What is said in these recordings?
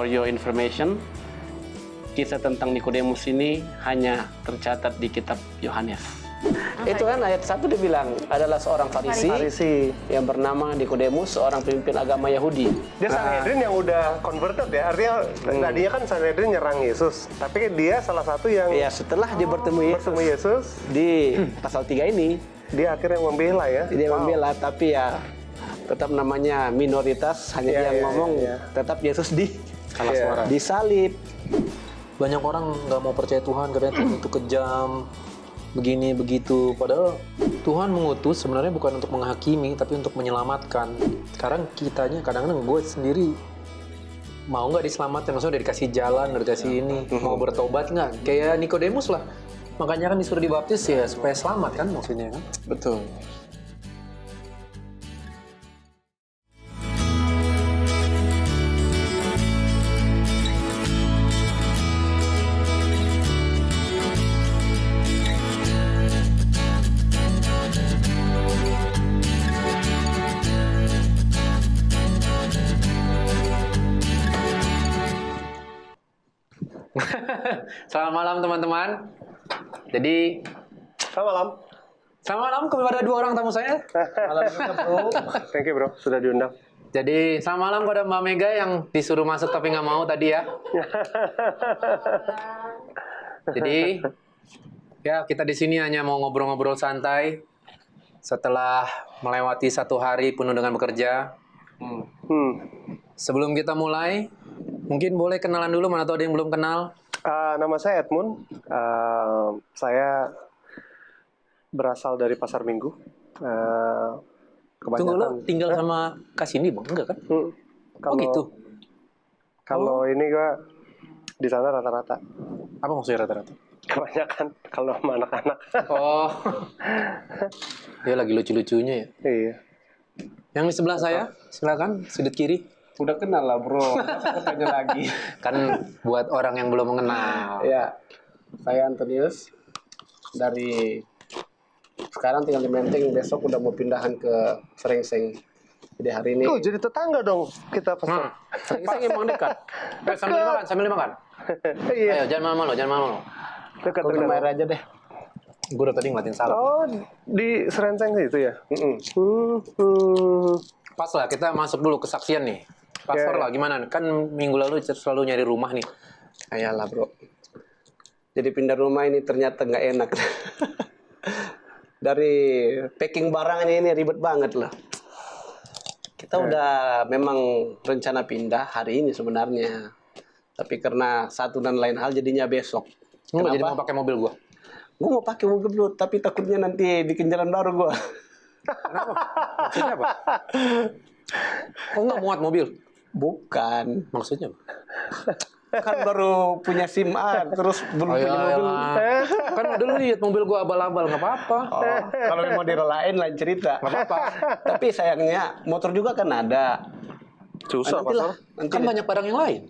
for your information, kisah tentang Nikodemus ini hanya tercatat di kitab Yohanes. Itu kan ayat 1 dia bilang adalah seorang Farisi yang bernama Nikodemus, seorang pemimpin agama Yahudi. Dia Sanhedrin yang udah converted ya, artinya tadinya kan Sanhedrin nyerang Yesus, tapi dia salah satu yang ya setelah dia bertemu Yesus di pasal 3 ini, dia akhirnya membela ya. Dia membela, tapi ya tetap namanya minoritas, hanya dia yang ngomong, tetap Yesus disalib. Banyak orang nggak mau percaya Tuhan, katanya Tuhan itu kejam, begini begitu. Padahal Tuhan mengutus sebenarnya bukan untuk menghakimi, tapi untuk menyelamatkan. Sekarang kitanya kadang-kadang gue sendiri mau nggak diselamatkan, maksudnya udah dikasih jalan, udah dikasih ini, mau bertobat nggak? Kayak Nikodemus lah, makanya kan disuruh dibaptis ya supaya selamat kan maksudnya kan? Betul. Selamat malam teman-teman. Jadi Selamat malam kepada 2 orang tamu saya. Malam juga bro. Thank you bro, sudah diundang. Jadi selamat malam kepada Mbak Mega yang disuruh masuk tapi nggak mau tadi ya. Jadi ya kita di sini hanya mau ngobrol-ngobrol santai setelah melewati 1 hari penuh dengan bekerja. Sebelum kita mulai, mungkin boleh kenalan dulu, mana tahu ada yang belum kenal. Nama saya Edmund. Saya berasal dari Pasar Minggu. Tunggu, lo tinggal sama Kasindi bang? Enggak kan? Kalau, gitu? Kalau ini gua di sana rata-rata. Apa maksudnya rata-rata? Kebanyakan kalau sama anak-anak. Oh, dia lagi lucu-lucunya ya. Iya. Yang di sebelah saya, silakan sudut kiri. Udah kenal lah bro, masa tanya lagi. Kan buat orang yang belum mengenal. Ya, saya Antonius dari sekarang tinggal di Menteng, besok udah mau pindahan ke Serengseng. Jadi hari ini. Oh, jadi tetangga dong kita pesan. Serengseng emang dekat. Sambil makan. Iya. Ayo, jangan malu. Dekat Aku air aja deh. Gue udah tadi ngeliatin salad. Oh, di Serengseng itu ya? Pas lah, kita masuk dulu kesaksian nih. Pastor lah, gimana? Kan minggu lalu selalu nyari rumah nih. Ayalah bro. Jadi pindah rumah ini ternyata nggak enak. Dari packing barangnya ini ribet banget loh. Kita udah memang rencana pindah hari ini sebenarnya. Tapi karena satu dan lain hal jadinya besok. Kenapa? Jadi mau pakai mobil gua? Gue mau pakai mobil bro, tapi takutnya nanti bikin jalan baru gue. Kenapa? Maksudnya apa? Kok nggak muat mobil? Bukan. Maksudnya apa? Kan baru punya SIM A, terus belum punya mobil. Kan udah lu lihat mobil gua abal-abal, nggak apa-apa. Oh, kalau mau direlain lain cerita. Nggak apa-apa. Tapi sayangnya motor juga kan ada. Susah Pastor. Kan banyak barang yang lain.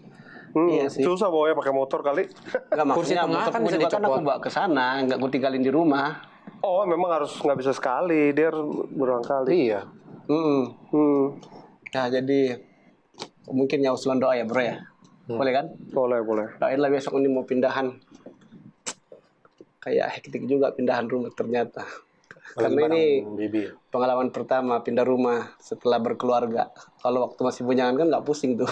Iya sih. Susah bawanya pakai motor kali. Nggak, Kursi maksudnya tengah motor kan kan bisa juga kan aku dicopot. bawa ke sana, nggak gue tinggalin di rumah. Oh, memang nggak bisa sekali, dia harus berulang kali. Iya. Nah jadi mungkin ya usulan doa ya bro ya. Boleh kan? Boleh. Doain lah besok ini mau pindahan. Kayak hektik juga pindahan rumah ternyata. Karena ini pengalaman pertama pindah rumah setelah berkeluarga. Kalau waktu masih bujangan kan nggak pusing tuh.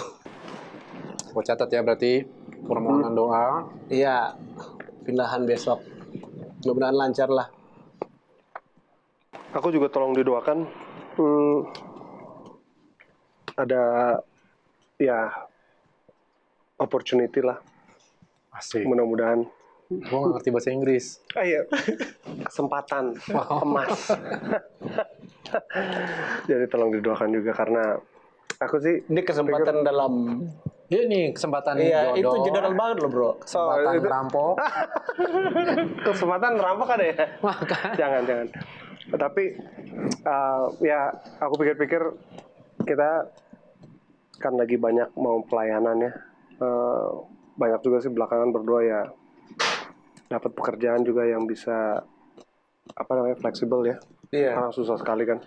Gua catat ya berarti permohonan doa. Iya, pindahan besok. Mudah-mudahan lancar lah. Aku juga tolong didoakan. Ada ya opportunity lah. Asik. Mudah-mudahan. Gua nggak ngerti bahasa Inggris. Iya. Kesempatan emas. Jadi tolong didoakan juga karena aku sih Ini kesempatan dalam. Iya nih kesempatan Iya, itu jodoh. general banget loh bro. Kesempatan merampok. kesempatan rampok ada ya. Makan. Jangan. Tapi ya aku pikir-pikir kita kan lagi banyak mau pelayanan ya. Banyak juga sih belakangan berdoa ya dapat pekerjaan juga yang bisa fleksibel ya. Iya. Karena susah sekali kan.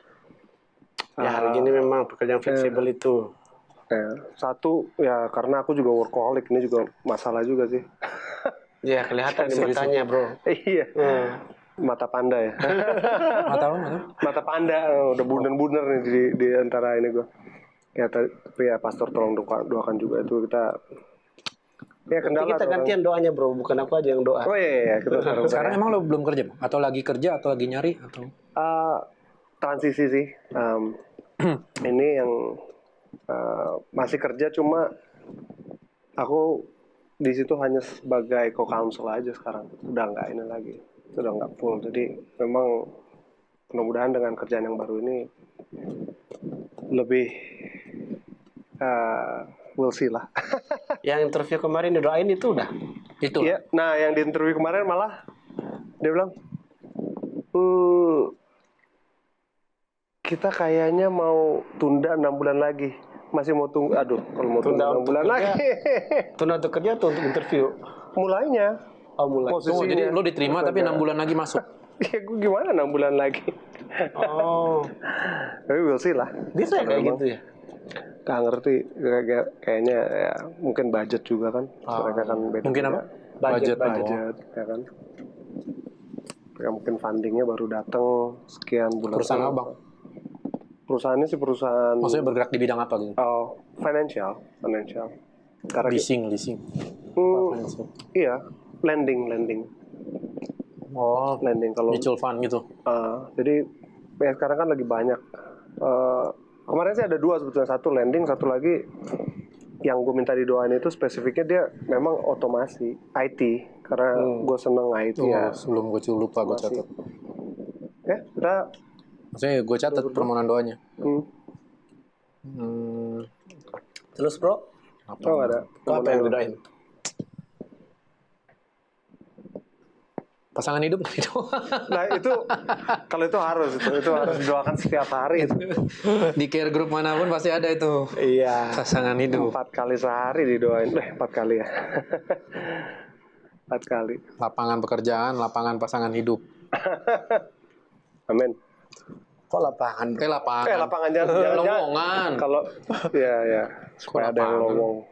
Ya hari ini memang pekerjaan fleksibel itu Satu ya karena aku juga workaholic, ini juga masalah juga sih. Ya kelihatan di matanya bro. Iya. Mata panda ya. Mata panda udah bunder-bunder nih di antara ini gue. Ya tapi ya pastor tolong doakan juga itu kita. Ya kendala. Kita gantian doanya bro, bukan aku aja yang doa. Oh iya, kita Sekarang emang lo belum kerja, Bang? Atau lagi kerja atau lagi nyari atau? Transisi sih. Ini yang masih kerja, cuma aku di situ hanya sebagai co-counsel aja sekarang. Udah nggak ini lagi, sudah nggak full. Jadi memang mudah-mudahan dengan kerjaan yang baru ini lebih we'll see lah. Yang interview kemarin didoain itu udah? Itu. Iya. Nah, yang di interview kemarin malah dia bilang, kita kayaknya mau tunda 6 bulan lagi. Masih mau tunggu. Aduh, kalau mau tunda 6 bulan lagi. Tunda untuk kerja atau untuk interview? Mulainya. Oh mulai. Tunggu, jadi lo diterima tapi 6 bulan lagi masuk. Ya gue gimana 6 bulan lagi. Oh. Tapi we'll see lah. Bisa ya kayak gitu ya? Gak ngerti, kayaknya ya mungkin budget juga kan. Mereka kan beda. Mungkin apa? Budget ya kan. Ya, mungkin fundingnya baru datang sekian bulan. Perusahaan apa, Bang? Perusahaannya sih perusahaan. Maksudnya bergerak di bidang apa gitu? Oh, financial. Karena Leasing. iya, lending. Oh, Lending kalau. mutual fund gitu. Jadi ya sekarang kan lagi banyak. Kemarin sih ada 2 sebetulnya, satu lending, satu lagi yang gue minta didoain itu spesifiknya dia memang otomasi IT, karena gue seneng IT ya. Sebelum gue lupa gue catat. Ya, kita Maksudnya gue catat permohonan doanya. Terus bro? nggak ada. Apa yang didoain? Pasangan hidup itu. Nah itu kalau itu harus didoakan setiap hari itu. Di care group manapun pasti ada itu. Iya. Pasangan hidup. 4 kali sehari didoain. 4 kali ya. 4 kali. Lapangan pekerjaan, lapangan pasangan hidup. Amin. Kok lapangan? Lapangan jangan lowongan. Kalau ya supaya ada yang ngomong.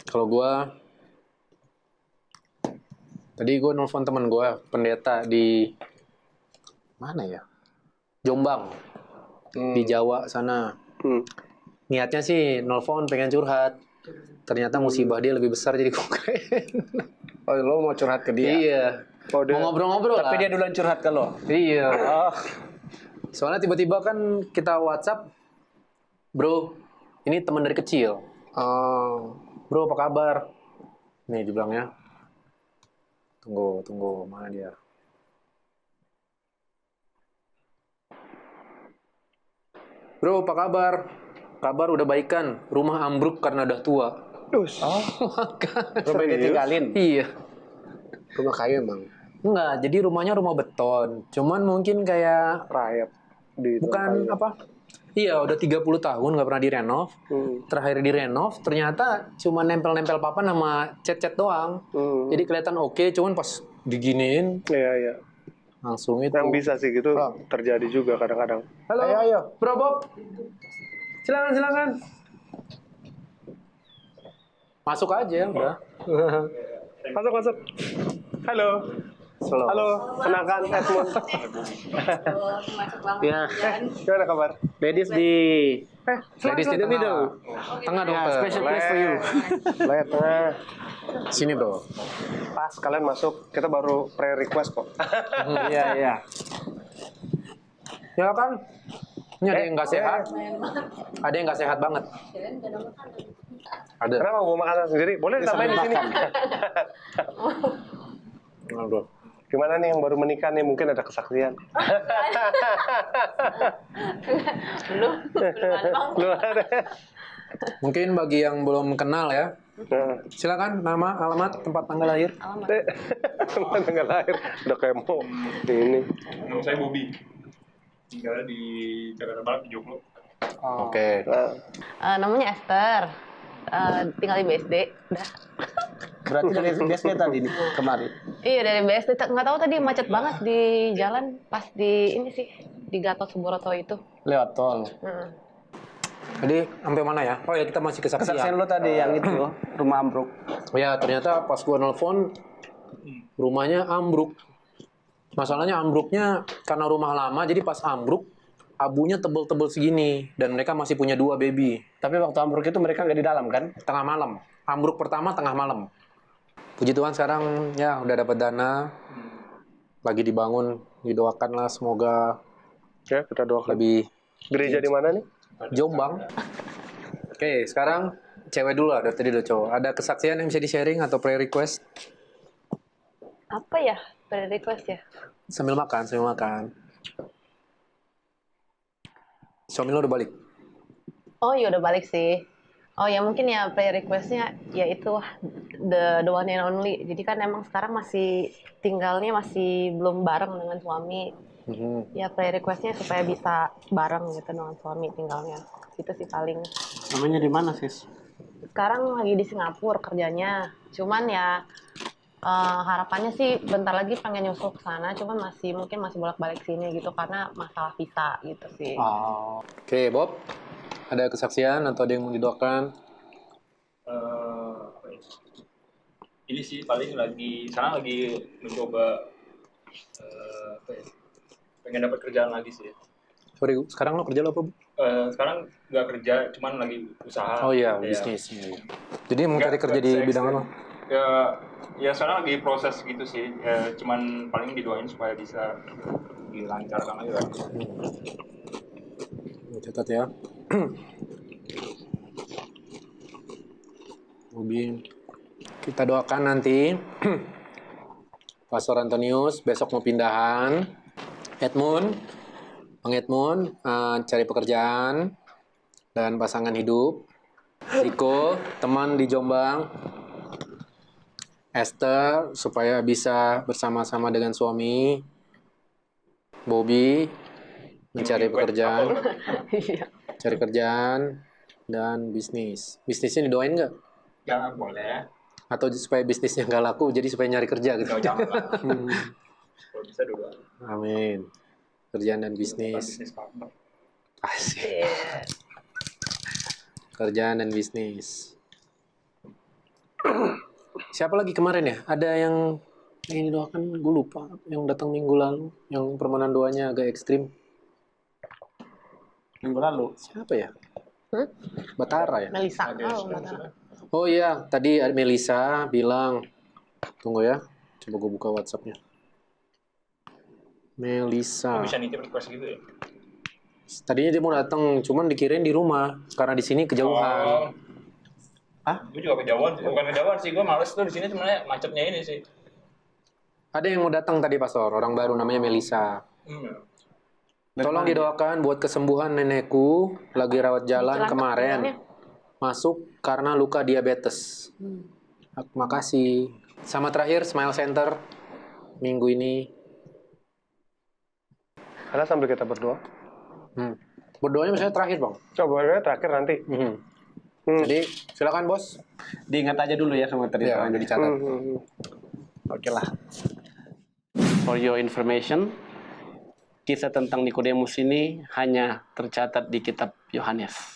Kalau gue tadi gue nelfon teman gue pendeta di mana ya, Jombang, di Jawa sana. Niatnya sih nelfon pengen curhat, ternyata musibah dia lebih besar jadi gue Oh lo mau curhat ke dia? iya. Oh, Mau ngobrol-ngobrol Tapi lah. dia duluan curhat ke lo? Iya. Soalnya tiba-tiba kan kita WhatsApp, bro, ini teman dari kecil. Bro apa kabar? Nih dibilangnya. Tunggu, mana dia? Bro, apa kabar? Kabar udah baikan. Rumah ambruk karena udah tua. Rumah ditinggalin? Iya. Rumah kayu emang? Enggak, jadi rumahnya rumah beton. Cuman mungkin kayak Rayap di bukan apa? Iya, udah 30 tahun nggak pernah direnov. Terakhir direnov, ternyata cuma nempel-nempel papan sama cat-cat doang. Jadi kelihatan oke, cuman pas diginiin Iya. langsung itu. Yang bisa sih gitu terjadi juga kadang-kadang. Halo, Ayo. Bro Bob. Silakan. Masuk aja udah. Masuk. Halo. Kenalkan Edmund. Ya. Gimana kabar? Ladies di Ladies di middle. Tengah dong. Ya, special place for you. Lihat tengah. Sini bro. Pas kalian masuk, kita baru pre-request kok. Iya. Ya kan? Ini ada yang nggak sehat. Ada yang nggak sehat banget. Ada. Kenapa gue makan sendiri? Boleh ditambahin di sini. Bro. Gimana nih yang baru menikah nih, mungkin ada kesaksian. Belum ada. Mungkin bagi yang belum kenal ya, silakan nama, alamat, tempat tanggal lahir. Tempat tanggal lahir. Udah kayak mau ini. Nama saya Bobby. Tinggal di Jakarta Barat di Joglo. Oke. Namanya Esther. Tinggal di BSD. Udah. Berarti dari BSD tadi nih, kemarin. Iya dari BSD. Nggak tahu tadi macet banget di jalan pas di ini sih di Gatot Subroto itu. Lewat tol. Jadi sampai mana ya? Oh ya, kita masih Kesaksian kesaksian. lo tadi yang itu, rumah ambruk. Ya ternyata pas gua nelfon rumahnya ambruk. Masalahnya ambruknya karena rumah lama, jadi pas ambruk abunya tebel-tebel segini dan mereka masih punya 2 baby. Tapi waktu ambruk itu mereka nggak di dalam kan? Tengah malam. Ambruk pertama tengah malam. Puji Tuhan sekarang ya udah dapat dana. Lagi dibangun, didoakanlah semoga Ya, kita doakan. lebih Gereja di mana nih? Jombang. Oke, sekarang cewek dulu lah, dari tadi udah cowok. Ada kesaksian yang bisa di-sharing atau prayer request? Apa ya? Prayer request ya? Sambil makan, sambil makan. Suami lo udah balik? Oh iya udah balik sih. Oh ya mungkin ya prayer requestnya ya itu the one and only. Jadi kan emang sekarang masih tinggalnya masih belum bareng dengan suami. Ya prayer requestnya supaya bisa bareng gitu dengan suami tinggalnya. Itu sih paling. Namanya di mana, Sis? Sekarang lagi di Singapura kerjanya. Cuman ya harapannya sih bentar lagi pengen nyusul ke sana. Cuman mungkin masih bolak-balik sini gitu karena masalah visa gitu sih. Oh. Oke, Bob. Ada kesaksian atau ada yang mau didoakan? Apa ya? Ini sih paling sekarang lagi mencoba apa ya? Pengen dapat kerjaan lagi sih. Sorry, sekarang lo kerja lo apa, Bu? Sekarang nggak kerja, cuman lagi usaha. Oh iya, Ya. bisnis. Jadi mau cari kerja di bidang apa? Ya sekarang lagi proses gitu sih. Cuman paling didoain supaya bisa dilancarkan lagi lah. Catat ya. Bobby. Kita doakan nanti Pastor Antonius besok mau pindahan. Bang Edmund cari pekerjaan dan pasangan hidup. Riko teman di Jombang. Esther supaya bisa bersama-sama dengan suami. Bobby mencari pekerjaan. Iya. Cari kerjaan dan bisnis. Bisnisnya didoain nggak? Ya boleh. Atau supaya bisnisnya nggak laku, jadi supaya nyari kerja gitu? Jangan lah. Kalau bisa dulu. Amin. Kerjaan dan bisnis. Bisnis partner. Asik. Kerjaan dan bisnis. Siapa lagi kemarin ya? Ada yang didoakan, gue lupa. Yang datang minggu lalu, yang permohonan doanya agak ekstrim. Minggu lalu. Siapa ya? Batara ya? Melisa. Oh, Melisa. Oh iya, tadi Melisa bilang, tunggu ya, coba gue buka WhatsApp-nya. Melisa. Bisa nitip request gitu ya? Tadinya dia mau datang, cuman dikirain di rumah karena di sini kejauhan. Gue juga kejauhan sih. Bukan kejauhan sih, gue males tuh di sini sebenarnya macetnya ini sih. Ada yang mau datang tadi Pastor, orang baru namanya Melisa. Tolong didoakan buat kesembuhan nenekku, lagi rawat jalan kemarin. Masuk karena luka diabetes. Makasih. Sama terakhir Smile Center minggu ini. Karena sambil kita berdoa. Berdoanya misalnya terakhir, Bang. Coba terakhir nanti. Jadi silakan bos. Diingat aja dulu ya sama tadi Ya, udah dicatat. Oke lah. For your information, kisah tentang Nikodemus ini hanya tercatat di kitab Yohanes.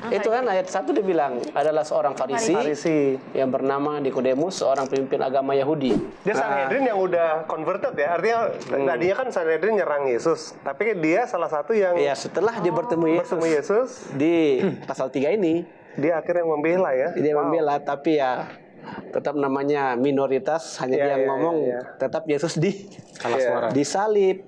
Itu kan ayat 1 dibilang adalah seorang Farisi yang bernama Nikodemus, seorang pemimpin agama Yahudi. Dia Sanhedrin yang udah converted ya. Artinya tadinya kan Sanhedrin nyerang Yesus, tapi dia salah satu yang Ya, setelah dia bertemu Yesus di pasal 3 ini, dia akhirnya membela ya. dia membela, tapi ya tetap namanya minoritas, hanya dia yang ngomong, tetap Yesus Kalah suara. disalib.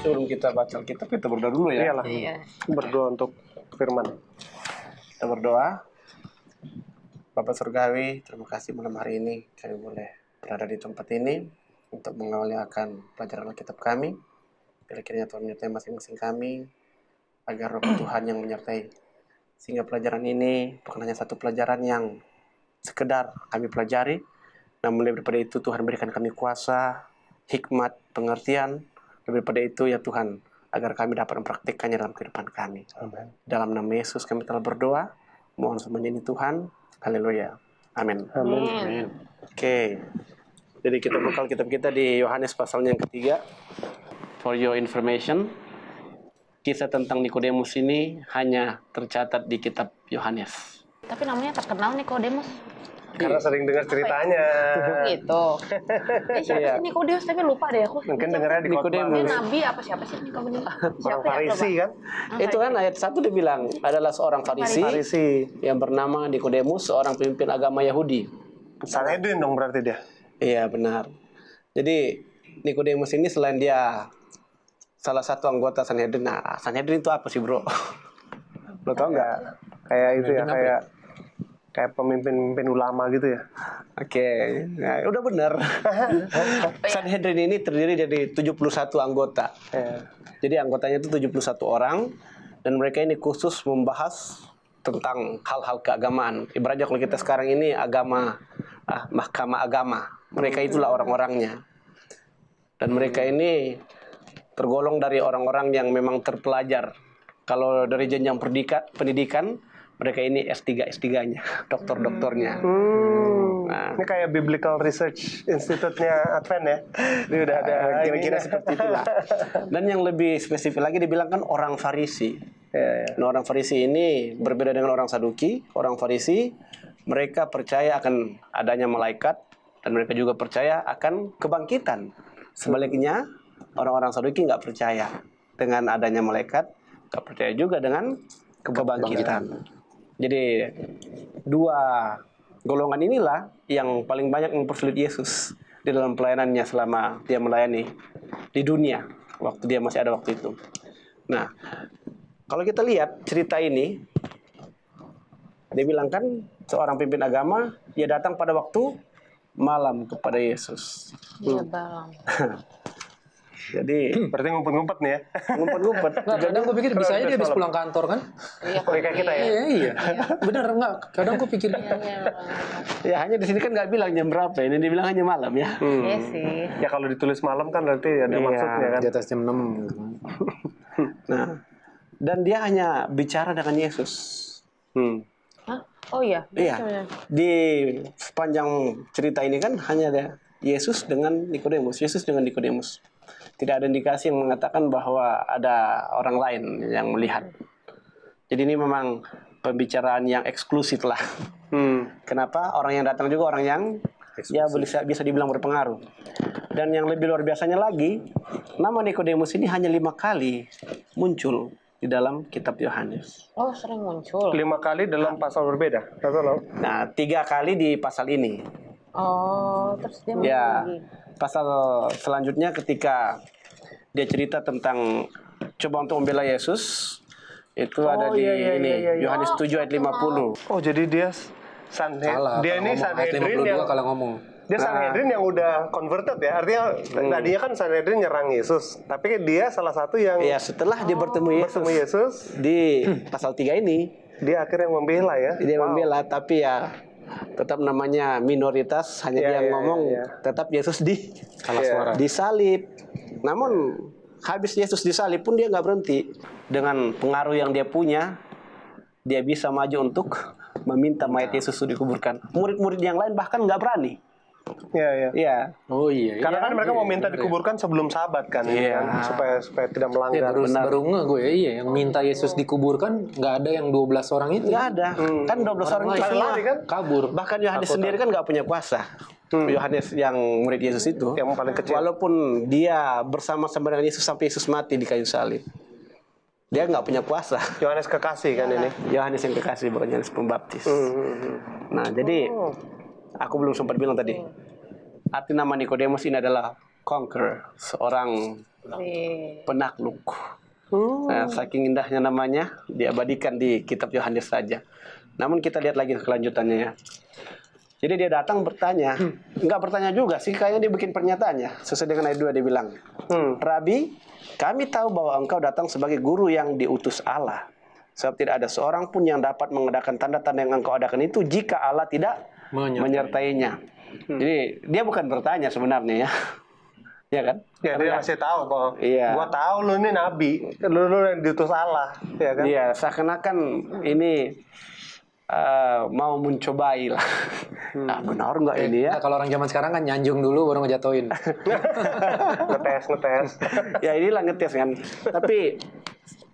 Sebelum kita baca Alkitab, kita berdoa dulu ya. Iyalah. Iya. Berdoa untuk firman. Kita berdoa. Bapak Surgawi, terima kasih malam hari ini kami boleh berada di tempat ini untuk mengawali akan pelajaran Alkitab kami. Bila kiranya Tuhan menyertai masing-masing kami, agar roh Tuhan yang menyertai. Sehingga pelajaran ini bukan hanya satu pelajaran yang sekedar kami pelajari, namun lebih daripada itu Tuhan berikan kami kuasa, hikmat, pengertian. Lebih daripada itu ya Tuhan, agar kami dapat mempraktikkannya dalam kehidupan kami. Amin. Dalam nama Yesus kami telah berdoa. Mohon semuanya ini Tuhan. Haleluya. Amin. Amin. Oke. Jadi kita bekal kitab kita di Yohanes pasalnya yang ketiga. For your information, kisah tentang Nikodemus ini hanya tercatat di kitab Yohanes. Tapi namanya terkenal Nikodemus. Karena sering dengar ceritanya. Gitu. Siapa Iya. sih Nikodemus? Tapi lupa deh aku. Mungkin dengarnya di khotbah. Nikodemus. Dia nabi apa siapa sih Nikodemus? Orang Siapa ya? Farisi kan? Itu kan ayat 1 dibilang adalah seorang Farisi Farisi. yang bernama Nikodemus, seorang pemimpin agama Yahudi. Sanhedrin dong berarti dia. Iya benar. Jadi Nikodemus ini selain dia salah satu anggota Sanhedrin, nah Sanhedrin itu apa sih bro? Lo tau nggak? Kayak itu ya, kayak pemimpin ulama gitu ya. Oke, nah, udah benar. Sanhedrin ini terdiri dari 71 anggota. Ya. Jadi anggotanya itu 71 orang dan mereka ini khusus membahas tentang hal-hal keagamaan. Ibaratnya kalau kita sekarang ini agama, mahkamah agama. Mereka itulah orang-orangnya. Dan mereka ini tergolong dari orang-orang yang memang terpelajar. Kalau dari jenjang pendidikan, mereka ini S3 S3-nya, doktor-doktornya. Nah, Ini kayak Biblical Research Institute-nya Advent ya. Ini udah ada kira-kira ininya. seperti itulah. Dan yang lebih spesifik lagi dibilang kan orang Farisi. Ya, ya. Nah, orang Farisi ini berbeda dengan orang Saduki. Orang Farisi mereka percaya akan adanya malaikat dan mereka juga percaya akan kebangkitan. Sebaliknya orang-orang Saduki nggak percaya dengan adanya malaikat, nggak percaya juga dengan kebangkitan. Jadi dua golongan inilah yang paling banyak mempersulit Yesus di dalam pelayanannya selama dia melayani di dunia waktu dia masih ada waktu itu. Nah, kalau kita lihat cerita ini, dia bilang kan seorang pimpin agama, dia datang pada waktu malam kepada Yesus. Iya bang. Jadi Berarti ngumpet-ngumpet nih ya. ngumpet-ngumpet. Nggak, kadang gue pikir bisa aja dia habis pulang kantor kan? Iya. Oh, kayak kita ya. Iya. Bener nggak? Kadang gue pikir Iya. Ya hanya di sini kan nggak bilang jam berapa, ini dibilang hanya malam ya. Iya sih. Ya kalau ditulis malam kan berarti ada Iya. maksudnya kan. di atas jam 6 gitu kan. Nah, dan dia hanya bicara dengan Yesus. Hah? Oh iya. Iya. Di sepanjang cerita ini kan hanya ada Yesus dengan Nikodemus, Yesus dengan Nikodemus. Tidak ada indikasi yang mengatakan bahwa ada orang lain yang melihat. Jadi ini memang pembicaraan yang eksklusif lah. Kenapa? Orang yang datang juga orang yang ya bisa dibilang berpengaruh. Dan yang lebih luar biasanya lagi, nama Nikodemus ini hanya 5 kali muncul di dalam kitab Yohanes. Oh sering muncul. 5 kali dalam pasal berbeda. Pasal Nah, 3 kali di pasal ini. Oh terus dia muncul Ya, lagi. pasal selanjutnya ketika dia cerita tentang coba untuk membela Yesus, itu ada di ini Yohanes 7 ayat 50. Oh, jadi dia Salah. dia kalau ini ngomong ayat Sanhedrin 52 yang kalau ngomong. dia Sanhedrin yang udah converted ya. Artinya tadinya kan Sanhedrin nyerang Yesus, tapi dia salah satu yang Ya, setelah dia bertemu Yesus bertemu Yesus, di pasal 3 ini, dia akhirnya membela ya. dia membela, tapi ya tetap namanya minoritas, hanya dia yang ngomong, tetap Yesus Salah suara. disalib. Namun habis Yesus disalib pun dia nggak berhenti. Dengan pengaruh yang dia punya, dia bisa maju untuk meminta mayat Yesus dikuburkan. Murid-murid yang lain bahkan nggak berani. Iya, iya. Iya. Oh iya. Karena kan mereka mau minta dikuburkan sebelum sabat kan, Iya. kan? supaya tidak Ya, melanggar. baru nge gue iya yang minta Yesus dikuburkan nggak ada yang 12 orang itu. Nggak ada. Kan 12 orang itu semua Lari kan? Kabur. Bahkan Yohanes sendiri kan nggak punya kuasa. Yohanes yang murid Yesus itu, Yang paling kecil. walaupun dia bersama-sama dengan Yesus sampai Yesus mati di kayu salib, dia nggak punya kuasa. Yohanes kekasih kan ini. Yohanes yang kekasih, bukan Yohanes Pembaptis. Nah, jadi aku belum sempat bilang tadi. Arti nama Nikodemus ini adalah conqueror, seorang penakluk. Nah, saking indahnya namanya, diabadikan di kitab Yohanes saja. Namun kita lihat lagi kelanjutannya ya. Jadi dia datang bertanya, nggak bertanya juga sih, kayaknya dia bikin pernyataannya. Sesuai dengan ayat 2 dia bilang, Rabi, kami tahu bahwa engkau datang sebagai guru yang diutus Allah. Sebab tidak ada seorang pun yang dapat mengadakan tanda-tanda yang engkau adakan itu jika Allah tidak menyertainya. Jadi dia bukan bertanya sebenarnya ya. Ya kan? Ya, dia kasih tahu bahwa Iya. gua tahu lu ini nabi, lu yang diutus Allah, ya kan? Iya, seakan-akan ini mau mencobai lah. Benar nggak ini ya? Nah, kalau orang zaman sekarang kan nyanjung dulu baru ngejatoin. Ngetes. Ya inilah ngetes kan. Tapi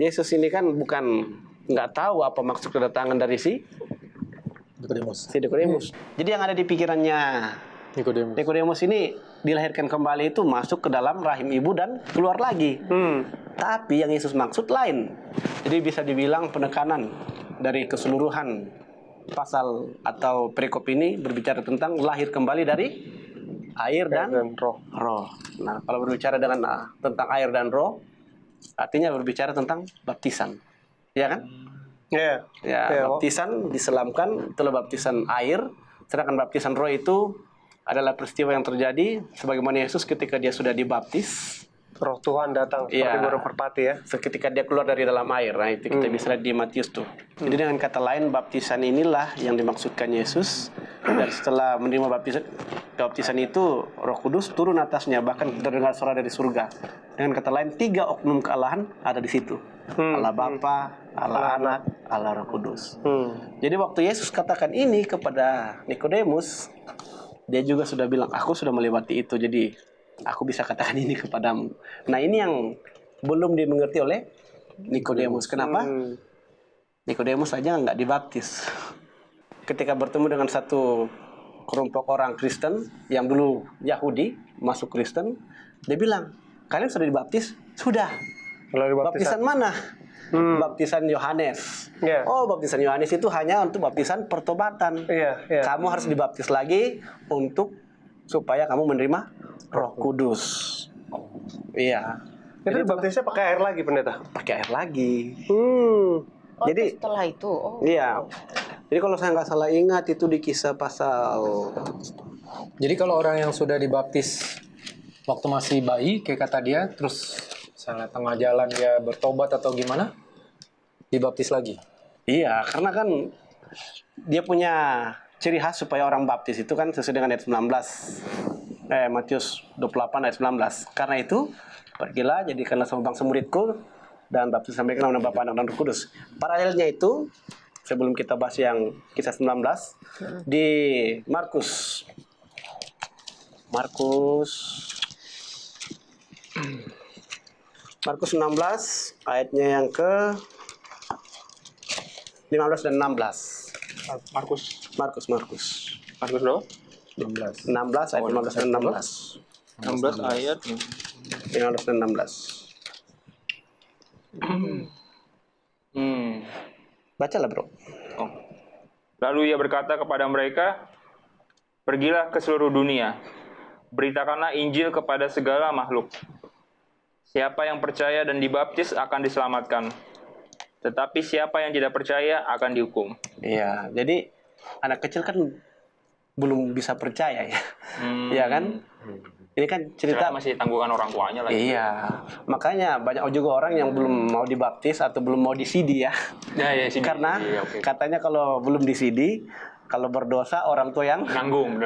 Yesus ini kan bukan nggak tahu apa maksud kedatangan dari si Nikodemus. Jadi yang ada di pikirannya Nikodemus ini dilahirkan kembali itu masuk ke dalam rahim ibu dan keluar lagi. Tapi yang Yesus maksud lain. Jadi bisa dibilang penekanan dari keseluruhan pasal atau perikop ini berbicara tentang lahir kembali dari air dan roh. Nah, kalau berbicara dengan tentang air dan roh, artinya berbicara tentang baptisan, ya kan? Iya. Baptisan diselamkan itulah baptisan air, sedangkan baptisan roh itu adalah peristiwa yang terjadi sebagaimana Yesus ketika dia sudah dibaptis. Roh Tuhan datang seperti burung merpati ya. Ketika dia keluar dari dalam air, nah itu kita bisa lihat di Matius tuh. Jadi dengan kata lain baptisan inilah yang dimaksudkan Yesus. Dan setelah menerima baptisan itu, Roh Kudus turun atasnya, bahkan terdengar suara dari surga. Dengan kata lain 3 oknum kealahan ada di situ. Allah Bapa, Allah Anak, Allah Roh Kudus. Jadi waktu Yesus katakan ini kepada Nikodemus, dia juga sudah bilang, aku sudah melewati itu, jadi aku bisa katakan ini kepadamu. Nah ini yang belum dimengerti oleh Nikodemus. Kenapa? Nikodemus saja nggak dibaptis. Ketika bertemu dengan satu kelompok orang Kristen yang dulu Yahudi masuk Kristen, dia bilang, kalian sudah dibaptis? Sudah. Baptisan mana? Baptisan Yohanes. Oh, baptisan Yohanes itu hanya untuk baptisan pertobatan. Kamu harus dibaptis lagi supaya kamu menerima Roh Kudus. Iya. Itu dibaptisnya pakai air lagi, pendeta? Pakai air lagi. Jadi setelah itu. Iya. Jadi kalau saya nggak salah ingat itu di Kisah pasal. Jadi kalau orang yang sudah dibaptis waktu masih bayi, kayak kata dia, terus misalnya tengah jalan dia bertobat atau gimana, dibaptis lagi. Iya, karena kan dia punya ciri khas supaya orang baptis itu kan sesuai dengan ayat 19. Matius 28 ayat 19. Karena itu, pergilah jadikanlah sama bangsa muridku dan baptis sampai dalam nama Bapa, Anak, dan Roh Kudus. Paralelnya itu, sebelum kita bahas yang Kisah 19, di Markus 16 ayatnya yang ke 15 dan 16. Markus berapa? 16 ayat 15 dan 16. 16 ayat 15 dan 16. Bacalah, Bro. Lalu ia berkata kepada mereka, pergilah ke seluruh dunia, beritakanlah Injil kepada segala makhluk. Siapa yang percaya dan dibaptis akan diselamatkan, tetapi siapa yang tidak percaya akan dihukum. Iya, jadi anak kecil kan belum bisa percaya ya. Iya kan? Ini kan cerita masih tanggungan orang tuanya lagi. Iya, makanya banyak juga orang yang belum mau dibaptis atau belum mau disidi ya. CD. Karena katanya kalau belum disidi, kalau berdosa orang tua yang nanggung.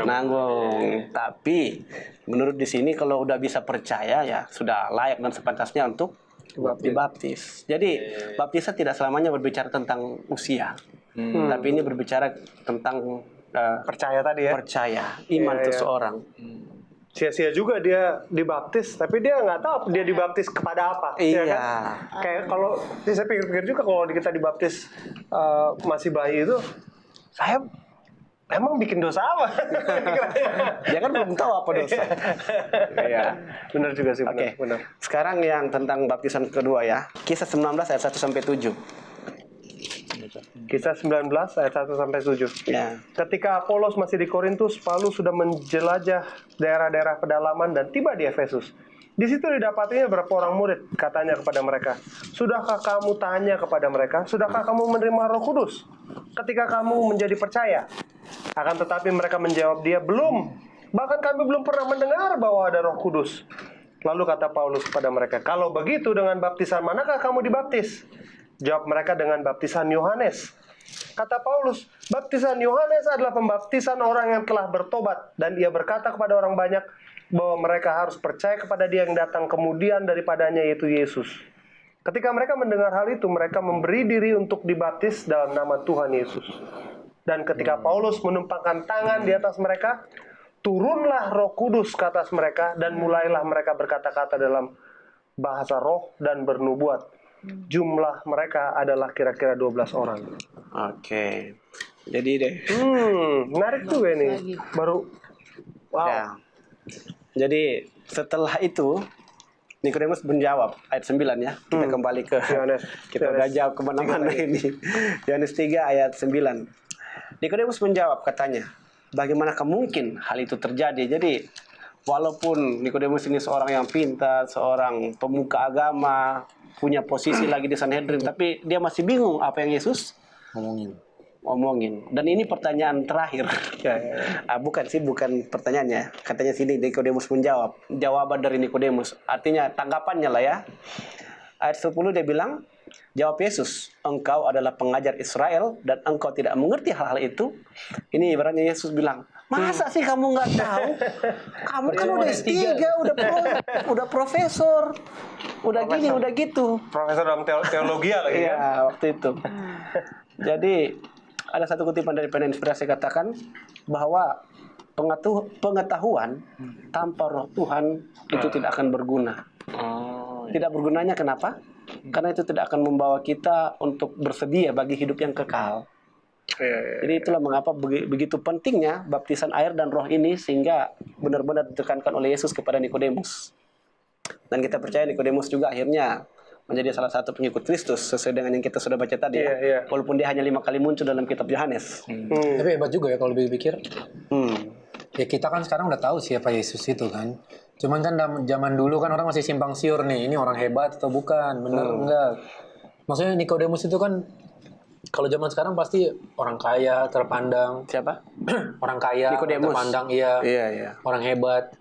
Tapi menurut di sini kalau udah bisa percaya ya sudah layak dan sepantasnya untuk dibaptis. Jadi baptisan tidak selamanya berbicara tentang usia, tapi ini berbicara tentang percaya tadi ya. Percaya, iman seseorang. Sia-sia juga dia dibaptis, tapi dia nggak tahu dia dibaptis kepada apa. Iya. Ya kan? Kayak kalau saya pikir-pikir juga kalau kita dibaptis masih bayi itu, saya emang bikin dosa apa? Dia kan belum tahu apa dosa. Iya. Benar juga sih. Oke. Benar. Sekarang yang tentang baptisan kedua ya. Kisah 19 ayat 1 sampai 7. Kisah 19 ayat 1 sampai 7. Ya. Ketika Apolos masih di Korintus, Paulus sudah menjelajah daerah-daerah pedalaman dan tiba di Efesus. Di situ didapatinya beberapa orang murid, katanya kepada mereka, "Sudahkah kamu tanya kepada mereka, sudahkah kamu menerima Roh Kudus ketika kamu menjadi percaya?" Akan tetapi mereka menjawab dia, "Belum. Bahkan kami belum pernah mendengar bahwa ada Roh Kudus." Lalu kata Paulus kepada mereka, "Kalau begitu dengan baptisan manakah kamu dibaptis?" Jawab mereka, "Dengan baptisan Yohanes." Kata Paulus, "Baptisan Yohanes adalah pembaptisan orang yang telah bertobat." Dan ia berkata kepada orang banyak bahwa mereka harus percaya kepada dia yang datang kemudian daripadanya, yaitu Yesus. Ketika mereka mendengar hal itu, mereka memberi diri untuk dibaptis dalam nama Tuhan Yesus. Dan ketika Paulus menumpangkan tangan di atas mereka, turunlah Roh Kudus ke atas mereka dan mulailah mereka berkata-kata dalam bahasa roh dan bernubuat. Jumlah mereka adalah kira-kira 12 orang. Oke. Jadi deh. Menarik juga ini. Baru wow. Ya. Jadi setelah itu Nikodemus menjawab ayat 9 ya. Kita kembali ke kita udah jauh kemana-mana ini. Yohanes 3 ayat 9. Nikodemus menjawab katanya, bagaimanakah mungkin hal itu terjadi? Jadi walaupun Nikodemus ini seorang yang pintar, seorang pemuka agama, punya posisi lagi di Sanhedrin, tapi dia masih bingung apa yang Yesus omongin. Dan ini pertanyaan terakhir. Bukan pertanyaannya. Katanya sini Nikodemus menjawab. Jawaban dari Nikodemus. Artinya tanggapannya lah ya. Ayat 10 dia bilang, jawab Yesus, engkau adalah pengajar Israel dan engkau tidak mengerti hal-hal itu. Ini ibaratnya Yesus bilang, masa sih kamu nggak tahu? Kamu kan udah S3, udah profesor, udah gini, udah gitu. Profesor dalam teologi lagi ya? Iya, waktu itu. Jadi ada satu kutipan dari Pena Inspirasi katakan bahwa pengetahuan tanpa Roh Tuhan itu tidak akan berguna. Tidak bergunanya kenapa? Karena itu tidak akan membawa kita untuk bersedia bagi hidup yang kekal. Jadi itulah mengapa begitu pentingnya baptisan air dan roh ini, sehingga benar-benar ditekankan oleh Yesus kepada Nikodemus. Dan kita percaya Nikodemus juga akhirnya menjadi salah satu pengikut Kristus sesuai dengan yang kita sudah baca tadi ya. Walaupun dia hanya 5 kali muncul dalam kitab Yohanes. Tapi hebat juga ya kalau dipikir. Ya kita kan sekarang udah tahu siapa Yesus itu kan. Cuman kan zaman dulu kan orang masih simpang siur nih, ini orang hebat atau bukan, benar enggak. Maksudnya Nikodemus itu kan kalau zaman sekarang pasti orang kaya terpandang. Siapa? Orang kaya Nikodemus. terpandang, iya. Orang hebat.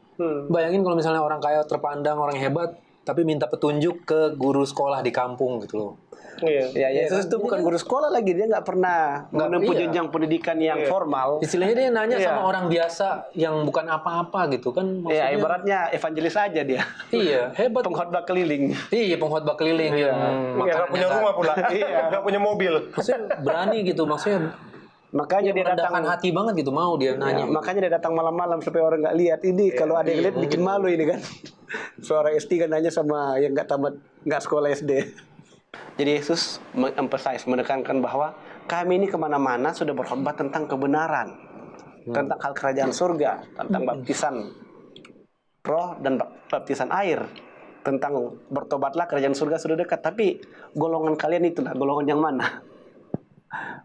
Bayangin kalau misalnya orang kaya terpandang, orang hebat, tapi minta petunjuk ke guru sekolah di kampung gitu loh. Ya, Yesus itu bukan guru sekolah lagi, dia nggak pernah menempuh jenjang pendidikan yang formal. Istilahnya dia nanya sama orang biasa yang bukan apa-apa gitu kan. Iya, ibaratnya evangelis aja dia. Iya, hebat. Pengkhotbah keliling. Iya, pengkhotbah keliling. Nggak punya rumah pula. Nggak punya mobil. Maksudnya berani gitu, maksudnya. Makanya dia datang hati banget gitu, mau dia nanya. Makanya dia datang malam-malam supaya orang nggak lihat. Ini kalau ada yang lihat bikin malu ini kan. Seorang SD kan nanya sama yang nggak sekolah SD. Jadi Yesus menekankan bahwa kami ini kemana-mana sudah berkhotbah tentang kebenaran, tentang hal kerajaan surga, tentang baptisan roh dan baptisan air, tentang bertobatlah kerajaan surga sudah dekat. Tapi golongan kalian itulah golongan yang mana?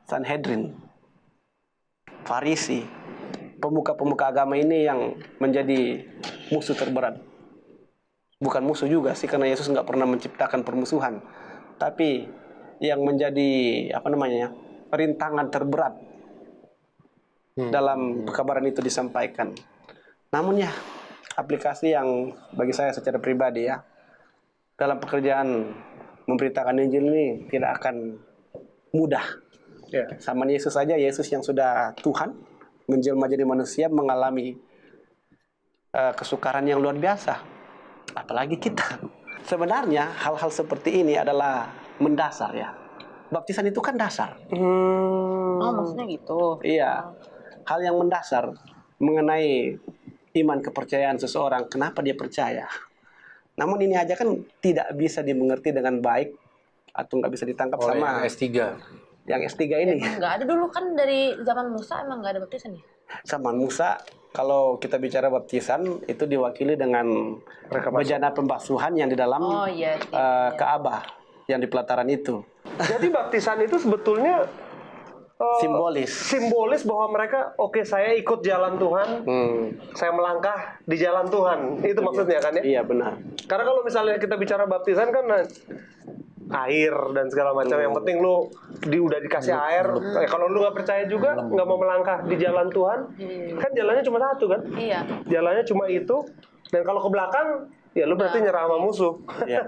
Sanhedrin, Farisi, pemuka-pemuka agama ini yang menjadi musuh terberat. Bukan musuh juga sih, karena Yesus nggak pernah menciptakan permusuhan. Tapi yang menjadi rintangan terberat dalam pekabaran itu disampaikan. Namun ya, aplikasi yang bagi saya secara pribadi ya, dalam pekerjaan memberitakan Injil ini tidak akan mudah. Sama Yesus saja, Yesus yang sudah Tuhan menjelma jadi manusia mengalami kesukaran yang luar biasa. Apalagi kita. Sebenarnya hal-hal seperti ini adalah mendasar ya. Baptisan itu kan dasar. Oh, maksudnya gitu. Iya. Hal yang mendasar mengenai iman kepercayaan seseorang, kenapa dia percaya. Namun ini aja kan tidak bisa dimengerti dengan baik atau nggak bisa ditangkap sama S3. Yang S3 ini. Nggak ada dulu kan dari zaman Musa emang nggak ada baptisan ya? Zaman Musa, kalau kita bicara baptisan itu diwakili dengan bejana pembasuhan yang di dalam Ka'bah yang di pelataran itu. Jadi baptisan itu sebetulnya simbolis bahwa mereka saya ikut jalan Tuhan, saya melangkah di jalan Tuhan. Itu maksudnya kan ya? Iya benar. Karena kalau misalnya kita bicara baptisan kan air dan segala macam, yang penting lu udah dikasih air. Kalau lu nggak percaya juga, nggak mau melangkah di jalan Tuhan, kan jalannya cuma satu kan? Iya. Jalannya cuma itu. Dan kalau ke belakang, ya lu berarti nyerah sama musuh. Ya.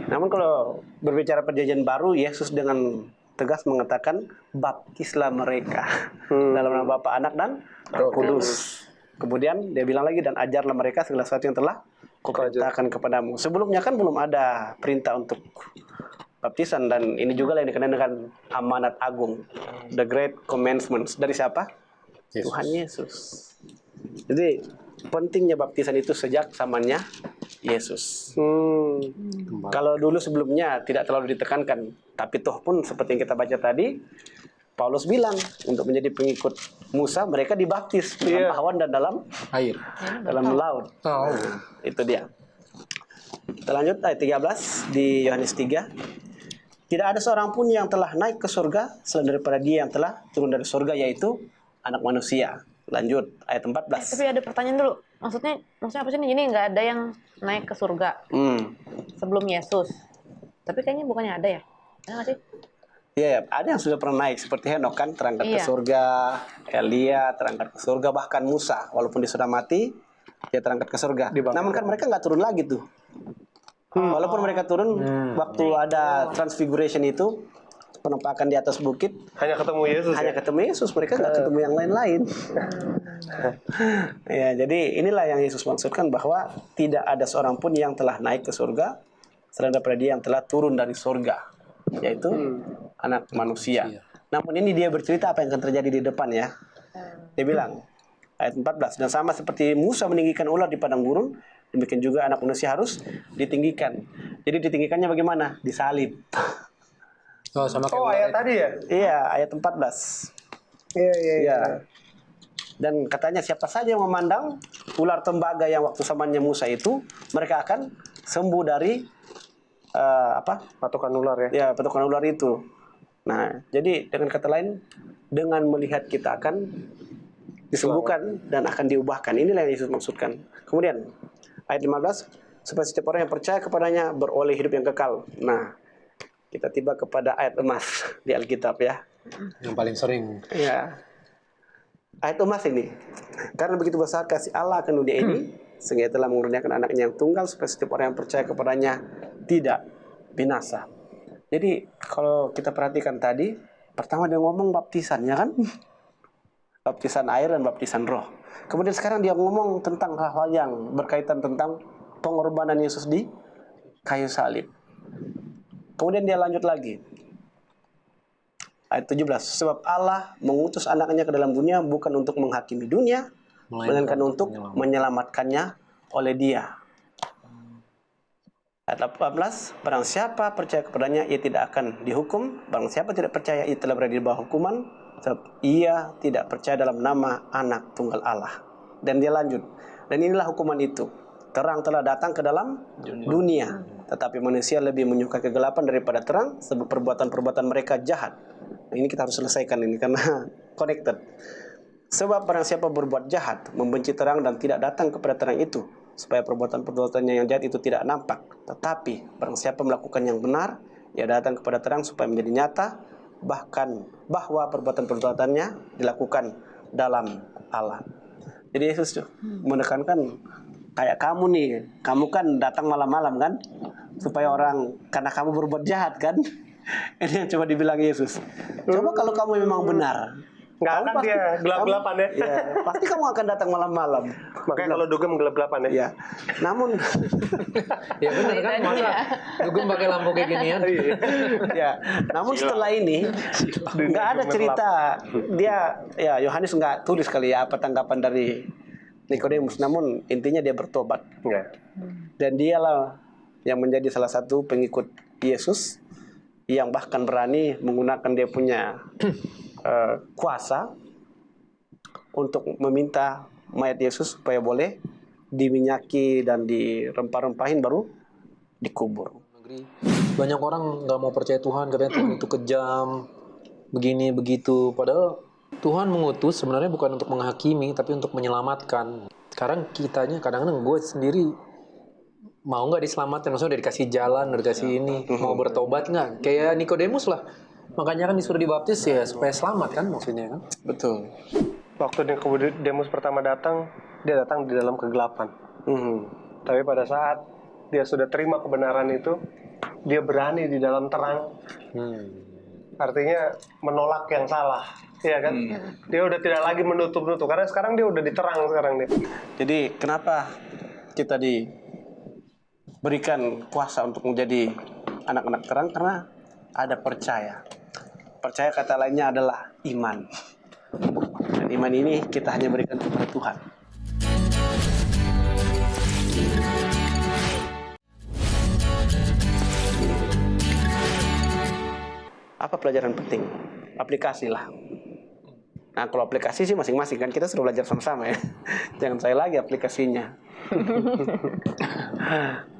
Namun kalau berbicara perjanjian baru, Yesus dengan tegas mengatakan baptislah mereka dalam nama Bapa, Anak dan Roh Kudus. Kemudian dia bilang lagi, dan ajarlah mereka segala sesuatu yang telah kuperintahkan kepadamu. Sebelumnya kan belum ada perintah untuk baptisan, dan ini juga yang dikenal dengan amanat agung, the great commandments, dari siapa? Tuhan Yesus. Jadi pentingnya baptisan itu sejak zamannya Yesus. Kalau dulu sebelumnya tidak terlalu ditekankan, tapi toh pun seperti yang kita baca tadi, Paulus bilang untuk menjadi pengikut Musa mereka dibaptis dalam awan dan dalam Air. dalam laut. Oh. Nah, itu dia. Kita lanjut ayat 13 di Yohanes 3. Tidak ada seorang pun yang telah naik ke surga selain daripada Dia yang telah turun dari surga, yaitu Anak Manusia. Lanjut ayat 14. Tapi ada pertanyaan dulu. Maksudnya apa sih? Ini nggak ada yang naik ke surga sebelum Yesus. Tapi kayaknya bukannya ada ya? Ada nggak sih? Iya, ada yang sudah pernah naik seperti Henok kan, terangkat ke Iya. surga, Elia terangkat ke surga, bahkan Musa walaupun dia sudah mati, dia terangkat ke surga. Namun kan mereka nggak turun lagi tuh. Walaupun mereka turun waktu ada transfiguration itu, penampakan di atas bukit, Hanya ketemu Yesus. hanya ketemu Yesus, mereka nggak ketemu yang lain-lain. Ya, jadi inilah yang Yesus maksudkan bahwa tidak ada seorang pun yang telah naik ke surga selain daripada Dia yang telah turun dari surga, yaitu Anak Manusia. Namun ini dia bercerita apa yang akan terjadi di depan ya. Dia bilang ayat 14, dan sama seperti Musa meninggikan ular di padang gurun, demikian juga Anak Manusia harus ditinggikan. Jadi ditinggikannya bagaimana? Disalib. Oh, sama kayak Ayat tadi ya? Iya, ayat 14. Iya. Ya. Dan katanya siapa saja yang memandang ular tembaga yang waktu zamannya Musa itu, mereka akan sembuh dari Patukan ular ya. ya patukan ular itu. Nah, jadi dengan kata lain, dengan melihat kita akan disembuhkan dan akan diubahkan. Inilah yang Yesus maksudkan. Kemudian ayat 15, supaya setiap orang yang percaya kepadanya beroleh hidup yang kekal. Nah, kita tiba kepada ayat emas di Alkitab ya. yang paling sering. Ya. Ayat emas ini. Karena begitu besar kasih Allah akan dunia ini, sehingga Ia telah mengurniakan anaknya yang tunggal supaya setiap orang yang percaya kepadanya tidak binasa. Jadi kalau kita perhatikan tadi, pertama dia ngomong baptisan ya kan? Baptisan air dan baptisan roh. Kemudian sekarang dia ngomong tentang hal-hal yang berkaitan tentang pengorbanan Yesus di kayu salib. Kemudian dia lanjut lagi. Ayat 17, sebab Allah mengutus anaknya ke dalam dunia bukan untuk menghakimi dunia, melainkan untuk menyelamatkannya oleh Dia. Ayat 18, barang siapa percaya kepadanya, ia tidak akan dihukum. Barang siapa tidak percaya, ia telah berada di bawah hukuman, sebab ia tidak percaya dalam nama anak tunggal Allah. Dan dia lanjut, dan inilah hukuman itu. Terang telah datang ke dalam dunia, tetapi manusia lebih menyukai kegelapan daripada terang, sebab perbuatan-perbuatan mereka jahat. Nah, ini kita harus selesaikan ini karena connected. Sebab barang siapa berbuat jahat, membenci terang dan tidak datang kepada terang itu, supaya perbuatan-perbuatannya yang jahat itu tidak nampak. Tetapi barang siapa melakukan yang benar, ia datang kepada terang supaya menjadi nyata, bahkan bahwa perbuatan-perbuatannya dilakukan dalam Allah. Jadi Yesus menekankan, kayak kamu nih, kamu kan datang malam-malam kan, supaya orang, karena kamu berbuat jahat kan. Ini yang coba dibilang Yesus. Coba kalau kamu memang benar, Nggak kamu akan dia gelap-gelapan ya. Ya, pasti kamu akan datang malam-malam. Makanya kalau dugem gelap-gelapan ya. Ya, namun Ya benar kan, masa dugem pakai lampu kayak gini ya. ya, namun setelah ini nggak ada cerita dia, ya Yohanes nggak tulis kali ya apa tanggapan dari Nikodemus. Namun intinya dia bertobat Nggak. dan dialah yang menjadi salah satu pengikut Yesus yang bahkan berani menggunakan dia punya kuasa untuk meminta mayat Yesus supaya boleh diminyaki dan dirempah-rempahin baru dikubur. Banyak orang nggak mau percaya Tuhan, katanya Tuhan itu kejam, begini begitu. Padahal Tuhan mengutus sebenarnya bukan untuk menghakimi, tapi untuk menyelamatkan. Sekarang kitanya kadang-kadang gue sendiri mau nggak diselamatkan, maksudnya udah dikasih jalan, udah dikasih ini, mau bertobat nggak? Kayak Nikodemus lah, makanya kan disuruh dibaptis ya supaya selamat kan maksudnya kan? Betul. Waktu Nikodemus pertama datang, dia datang di dalam kegelapan. Tapi pada saat dia sudah terima kebenaran itu, dia berani di dalam terang. Artinya menolak yang salah, ya kan? Dia udah tidak lagi menutup-nutup, karena sekarang dia udah diterang sekarang dia. Jadi kenapa kita diberikan kuasa untuk menjadi anak-anak terang karena ada percaya. Percaya kata lainnya adalah iman. Dan iman ini kita hanya berikan kepada Tuhan. Apa pelajaran penting? Aplikasi lah. Nah, kalau aplikasi sih masing-masing kan kita sudah belajar sama-sama ya. Jangan saya lagi aplikasinya.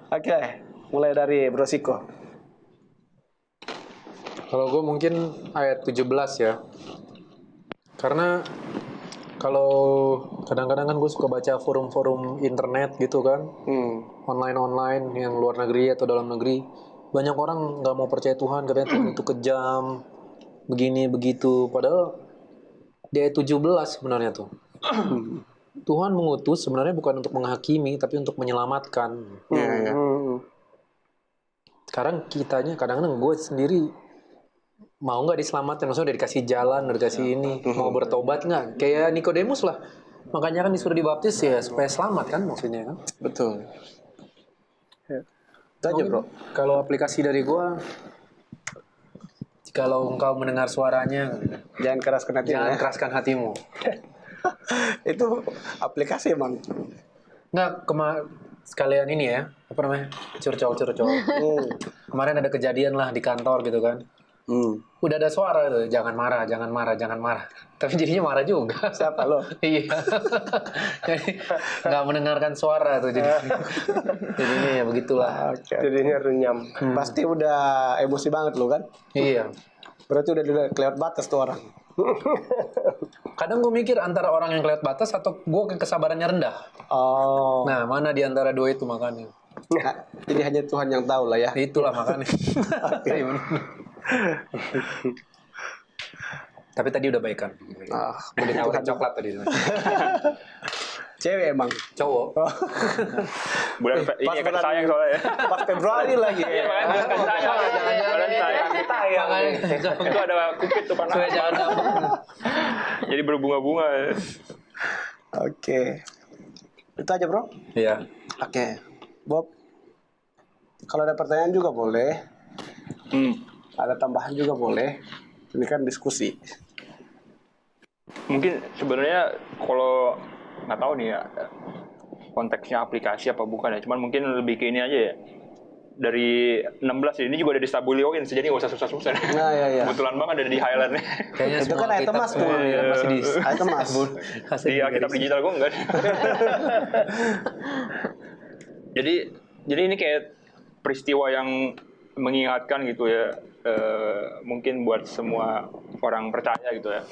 Oke, mulai dari Bro Siko. Kalau gue mungkin ayat 17 ya. Karena kalau kadang-kadang kan gue suka baca forum-forum internet gitu kan. Online-online yang luar negeri atau dalam negeri. Banyak orang nggak mau percaya Tuhan, katanya Tuhan itu kejam, begini, begitu. Padahal di ayat 17 sebenarnya tuh. Tuhan mengutus sebenarnya bukan untuk menghakimi, tapi untuk menyelamatkan. Ya. Sekarang kitanya kadang-kadang gue sendiri mau nggak diselamatkan, maksudnya udah dikasih jalan, udah dikasih ini, mau bertobat nggak? Kayak Nikodemus lah, makanya kan disuruh dibaptis ya supaya selamat kan maksudnya kan? Betul. Itu aja bro. Kalau aplikasi dari gue, kalau engkau mendengar suaranya, Jangan keraskan hati. jangan Ya. keraskan hatimu. Itu aplikasi emang. Nggak, sekalian ini ya, apa namanya, curcol. Kemarin ada kejadian lah di kantor gitu kan. Udah ada suara tuh, jangan marah. Tapi jadinya marah juga. Siapa lo? Iya. Jadi nggak mendengarkan suara tuh jadi. Jadinya ya begitulah. Jadinya runyam. Pasti udah emosi banget lo kan? Iya. Berarti udah kelewat batas tuh orang. Kadang gue mikir antara orang yang kelewat batas atau gue kesabarannya rendah. Oh. Nah, mana di antara dua itu makanya. Nah, jadi hanya Tuhan yang tahu lah ya. Itulah makanya. Iya, bener. Tapi tadi udah baikan. Mau ditawarin coklat tadi. Cewek emang. Cowok. Bulan ini akan sayang soalnya ya. Pas Februari lagi. Iya, makanya bulan kasih sayang. Bulan sayang. Itu ada kupit tuh panas. Jangan. Jadi berbunga-bunga. Oke. Itu aja bro. Iya. Oke. Bob. Kalau ada pertanyaan juga boleh. Ada tambahan juga boleh. Ini kan diskusi. Mungkin sebenarnya kalau nggak tahu nih ya konteksnya aplikasi apa bukan ya, cuman mungkin lebih ke ini aja ya. Dari 16 ini juga ada di Stabulioin, jadi nggak usah susah-susah. Nah, ya. Kebetulan banget ada di highlight nih. Kayaknya Itu kan item mas tuh. masih di Item mas. Di Alkitab digital gue enggak. Jadi ini kayak peristiwa yang mengingatkan gitu ya, mungkin buat semua orang percaya gitu ya.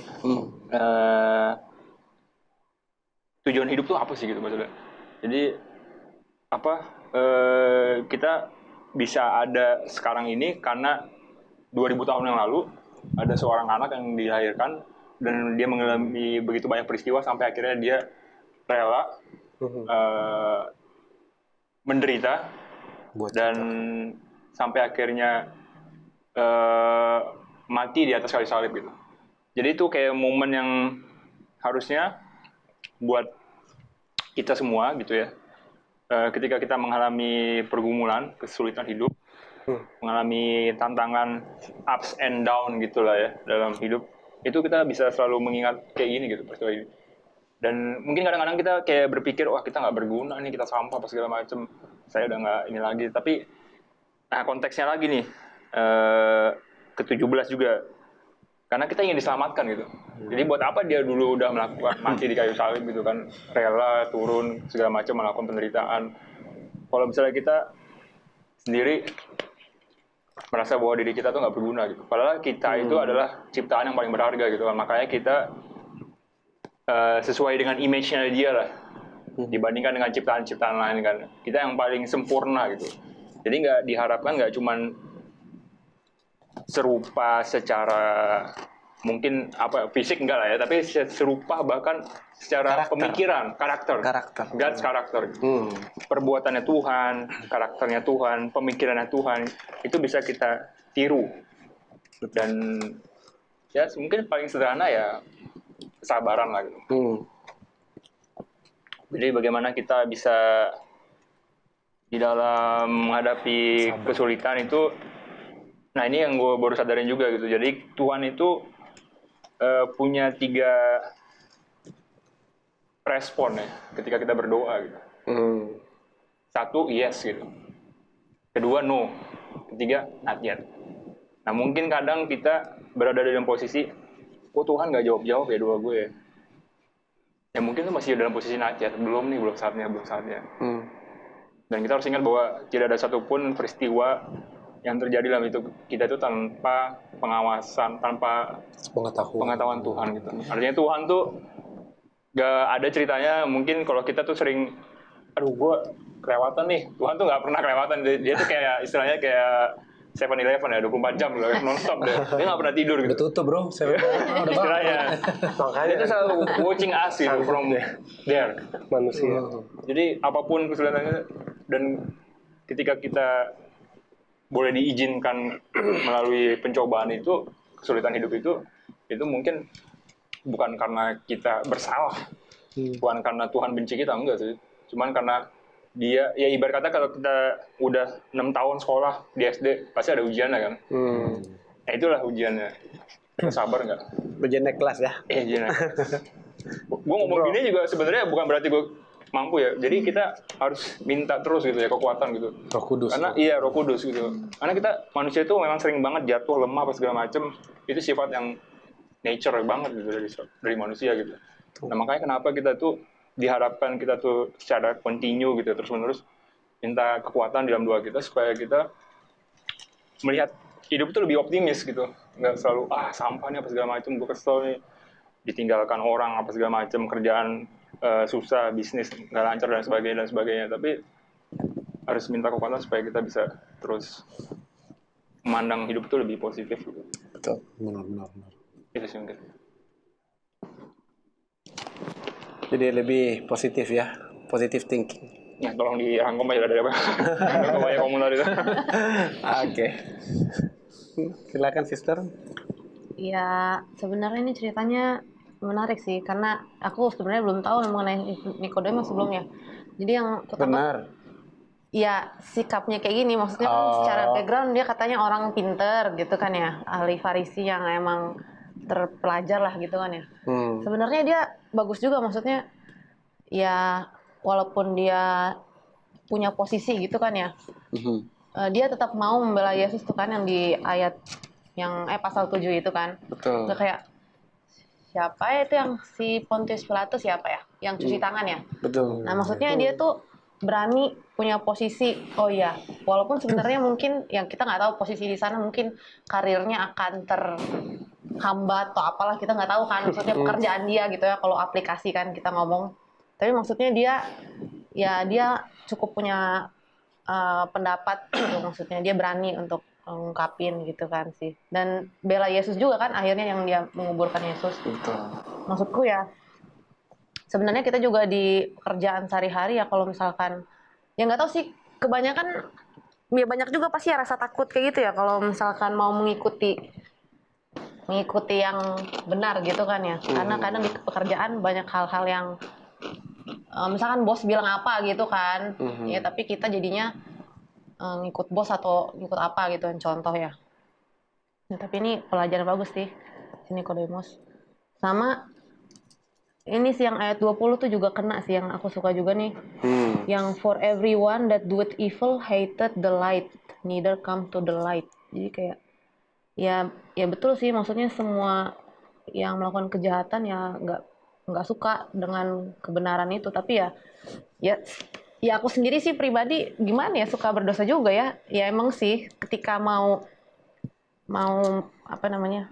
Tujuan hidup tuh apa sih gitu maksudnya? Jadi kita bisa ada sekarang ini karena 2000 tahun yang lalu ada seorang anak yang dilahirkan dan dia mengalami begitu banyak peristiwa sampai akhirnya dia rela menderita dan sampai akhirnya mati di atas kayu salib gitu. Jadi itu kayak momen yang harusnya buat kita semua gitu ya. Ketika kita mengalami pergumulan, kesulitan hidup, mengalami tantangan ups and down gitulah ya dalam hidup, itu kita bisa selalu mengingat kayak gini gitu peristiwa ini. Dan mungkin kadang-kadang kita kayak berpikir, wah kita nggak berguna nih, kita sampah apa segala macem, saya udah nggak ini lagi. Tapi nah konteksnya lagi nih, ke-17 juga, karena kita ingin diselamatkan gitu. Jadi buat apa dia dulu udah melakukan mati di kayu salib gitu kan, rela turun segala macam melakukan penderitaan. Kalau misalnya kita sendiri merasa bahwa diri kita tuh nggak berguna gitu, padahal kita itu adalah ciptaan yang paling berharga gitu kan. Makanya kita sesuai dengan image-nya dia lah, dibandingkan dengan ciptaan-ciptaan lain kan. Kita yang paling sempurna gitu. Jadi nggak diharapkan nggak cuman serupa secara mungkin fisik enggak lah ya, tapi serupa bahkan secara pemikiran, karakter. God's karakter. Perbuatannya Tuhan, karakternya Tuhan, pemikirannya Tuhan, itu bisa kita tiru. Dan ya mungkin paling sederhana ya kesabaran lah gitu. Jadi bagaimana kita bisa di dalam menghadapi kesulitan itu Nah ini yang gue baru sadarin juga gitu. Jadi Tuhan itu punya 3 respon ya ketika kita berdoa gitu. 1, yes gitu. Kedua, no. Ketiga, not yet. Nah mungkin kadang kita berada dalam posisi, kok Tuhan gak jawab-jawab ya doa gue ya. Ya mungkin tuh masih dalam posisi not yet. Belum saatnya. Dan kita harus ingat bahwa tidak ada satupun peristiwa yang terjadi dalam itu kita itu tanpa pengawasan, tanpa pengetahuan Tuhan gitu. Artinya Tuhan tuh gak ada ceritanya. Mungkin kalau kita tuh sering, aduh gue kelewatan nih, Tuhan tuh gak pernah kelewatan. Dia tuh kayak istilahnya kayak 7-Eleven ya, 24 jam loh, non-stop deh. Dia gak pernah tidur gitu. Udah tutup bro, udah istilahnya. Makanya dia tuh selalu watching us gitu from there. Manusia. Jadi apapun kesulitannya, dan ketika kita boleh diizinkan melalui pencobaan itu, kesulitan hidup itu mungkin bukan karena kita bersalah, bukan karena Tuhan benci kita, enggak sih. Cuman karena dia, ya ibarat kata kalau kita udah 6 tahun sekolah di SD, pasti ada ujiannya kan. Nah itulah ujiannya. Kita sabar nggak? Ujian naik kelas ya. Ujian naik kelas. Gue ngomong gini juga sebenarnya bukan berarti gue mampu ya. Jadi kita harus minta terus gitu ya, kekuatan gitu. Roh Kudus. Karena iya Roh Kudus gitu. Karena kita manusia itu memang sering banget jatuh, lemah apa segala macem. Itu sifat yang nature banget gitu dari manusia gitu. Nah makanya kenapa kita tuh diharapkan kita tuh secara continue gitu terus menerus minta kekuatan dalam doa kita supaya kita melihat hidup itu lebih optimis gitu, nggak selalu sampah nih apa segala macam, gue kesel nih ditinggalkan orang apa segala macam, kerjaan susah, bisnis nggak lancar dan sebagainya, tapi harus minta kekuatan supaya kita bisa terus memandang hidup itu lebih positif gitu. Betul. Benar. Itu sih mungkin. Jadi lebih positif ya, positive thinking. Ya tolong dirangkum aja dari apa. Ada banyak komentar itu. Oke. Silakan sister. Ya, sebenarnya ini ceritanya menarik sih, karena aku sebenarnya belum tahu mengenai Nikodemus sebelumnya. Jadi yang Benar. ya sikapnya kayak gini, maksudnya kan secara background dia katanya orang pinter gitu kan ya, ahli Farisi yang emang terpelajar lah gitu kan ya. Sebenarnya dia bagus juga, maksudnya ya walaupun dia punya posisi gitu kan ya, dia tetap mau membela Yesus tuh kan, yang di ayat yang pasal 7 itu kan. Betul. Udah kayak siapa ya itu yang si Pontius Pilatus siapa ya yang cuci tangan ya. Betul. Nah maksudnya dia tuh berani punya posisi, oh ya walaupun sebenarnya mungkin yang kita nggak tahu posisi di sana, mungkin karirnya akan terhambat atau apalah, kita nggak tahu kan, maksudnya pekerjaan dia gitu ya kalau aplikasi kan kita ngomong. Tapi maksudnya dia cukup punya pendapat gitu, maksudnya dia berani untuk ngungkapin gitu kan sih, dan bela Yesus juga kan akhirnya yang dia menguburkan Yesus. Betul. Maksudku ya sebenarnya kita juga di pekerjaan sehari-hari ya, kalau misalkan ya nggak tahu sih, kebanyakan ya banyak juga pasti ya rasa takut kayak gitu ya kalau misalkan mau mengikuti yang benar gitu kan ya, karena kadang di pekerjaan banyak hal-hal yang misalkan bos bilang apa gitu kan, ya tapi kita jadinya ngikut bos atau ngikut apa gitu kan, contoh ya. Nah, tapi ini pelajaran bagus sih si Nikodemus. Sama ini sih yang ayat 20 tuh juga kena sih, yang aku suka juga nih. Yang for everyone that doeth evil hated the light, neither come to the light. Jadi kayak ya betul sih, maksudnya semua yang melakukan kejahatan ya nggak suka dengan kebenaran itu, tapi ya aku sendiri sih pribadi gimana ya, suka berdosa juga ya. Ya emang sih ketika mau apa namanya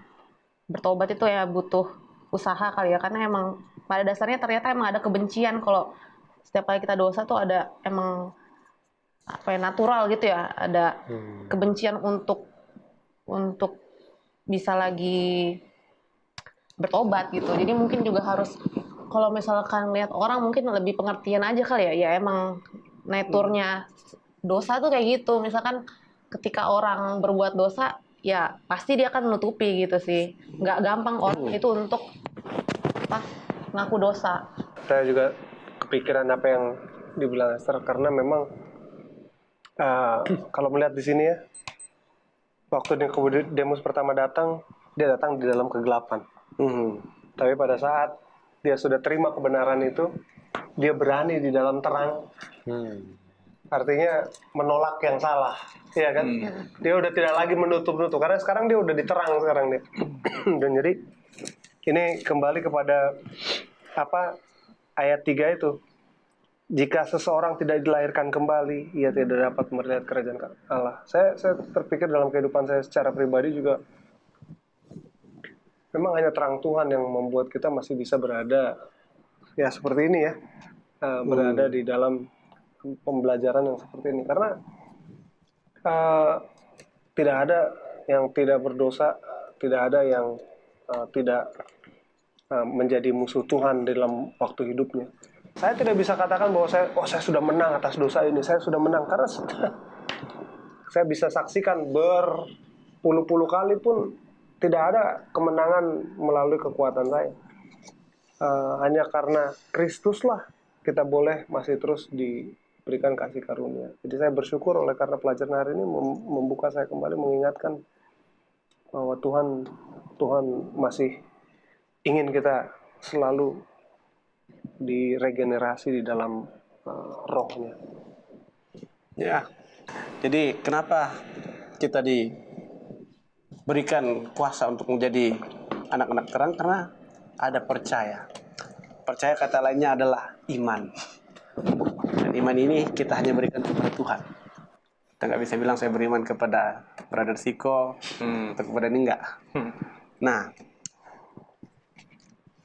bertobat itu ya butuh usaha kali ya, karena emang pada dasarnya ternyata emang ada kebencian. Kalau setiap kali kita dosa tuh ada emang apa ya, natural gitu ya, ada kebencian untuk bisa lagi bertobat gitu. Jadi mungkin juga harus, kalau misalkan lihat orang mungkin lebih pengertian aja kali ya. Ya emang naturnya dosa tuh kayak gitu. Misalkan ketika orang berbuat dosa, ya pasti dia akan menutupi gitu sih. Nggak gampang orang itu untuk ngaku dosa. Saya juga kepikiran apa yang dibilang Esther, karena memang kalau melihat di sini ya, waktu Nikodemus pertama datang, dia datang di dalam kegelapan. Tapi pada saat dia sudah terima kebenaran itu, dia berani di dalam terang. Artinya menolak yang salah, ya kan? Dia udah tidak lagi menutup-nutup, karena sekarang dia udah diterang sekarang nih. Dan jadi ini kembali kepada apa ayat 3 itu. Jika seseorang tidak dilahirkan kembali, ia tidak dapat melihat kerajaan Allah. Saya terpikir dalam kehidupan saya secara pribadi juga, memang hanya terang Tuhan yang membuat kita masih bisa berada ya seperti ini ya, berada di dalam pembelajaran yang seperti ini. Karena tidak ada yang tidak berdosa, tidak ada yang tidak menjadi musuh Tuhan dalam waktu hidupnya. Saya tidak bisa katakan bahwa saya sudah menang atas dosa ini, saya sudah menang, karena saya bisa saksikan berpuluh-puluh kali pun tidak ada kemenangan melalui kekuatan saya. Hanya karena Kristus lah kita boleh masih terus diberikan kasih karunia. Jadi saya bersyukur oleh karena pelajaran hari ini membuka saya kembali, mengingatkan bahwa Tuhan masih ingin kita selalu diregenerasi di dalam rohnya. Ya, jadi kenapa kita diberikan kuasa untuk menjadi anak-anak terang? Karena ada percaya. Percaya kata lainnya adalah iman. Dan iman ini kita hanya berikan kepada Tuhan. Kita nggak bisa bilang saya beriman kepada Brother Siko atau kepada ini enggak. Nah,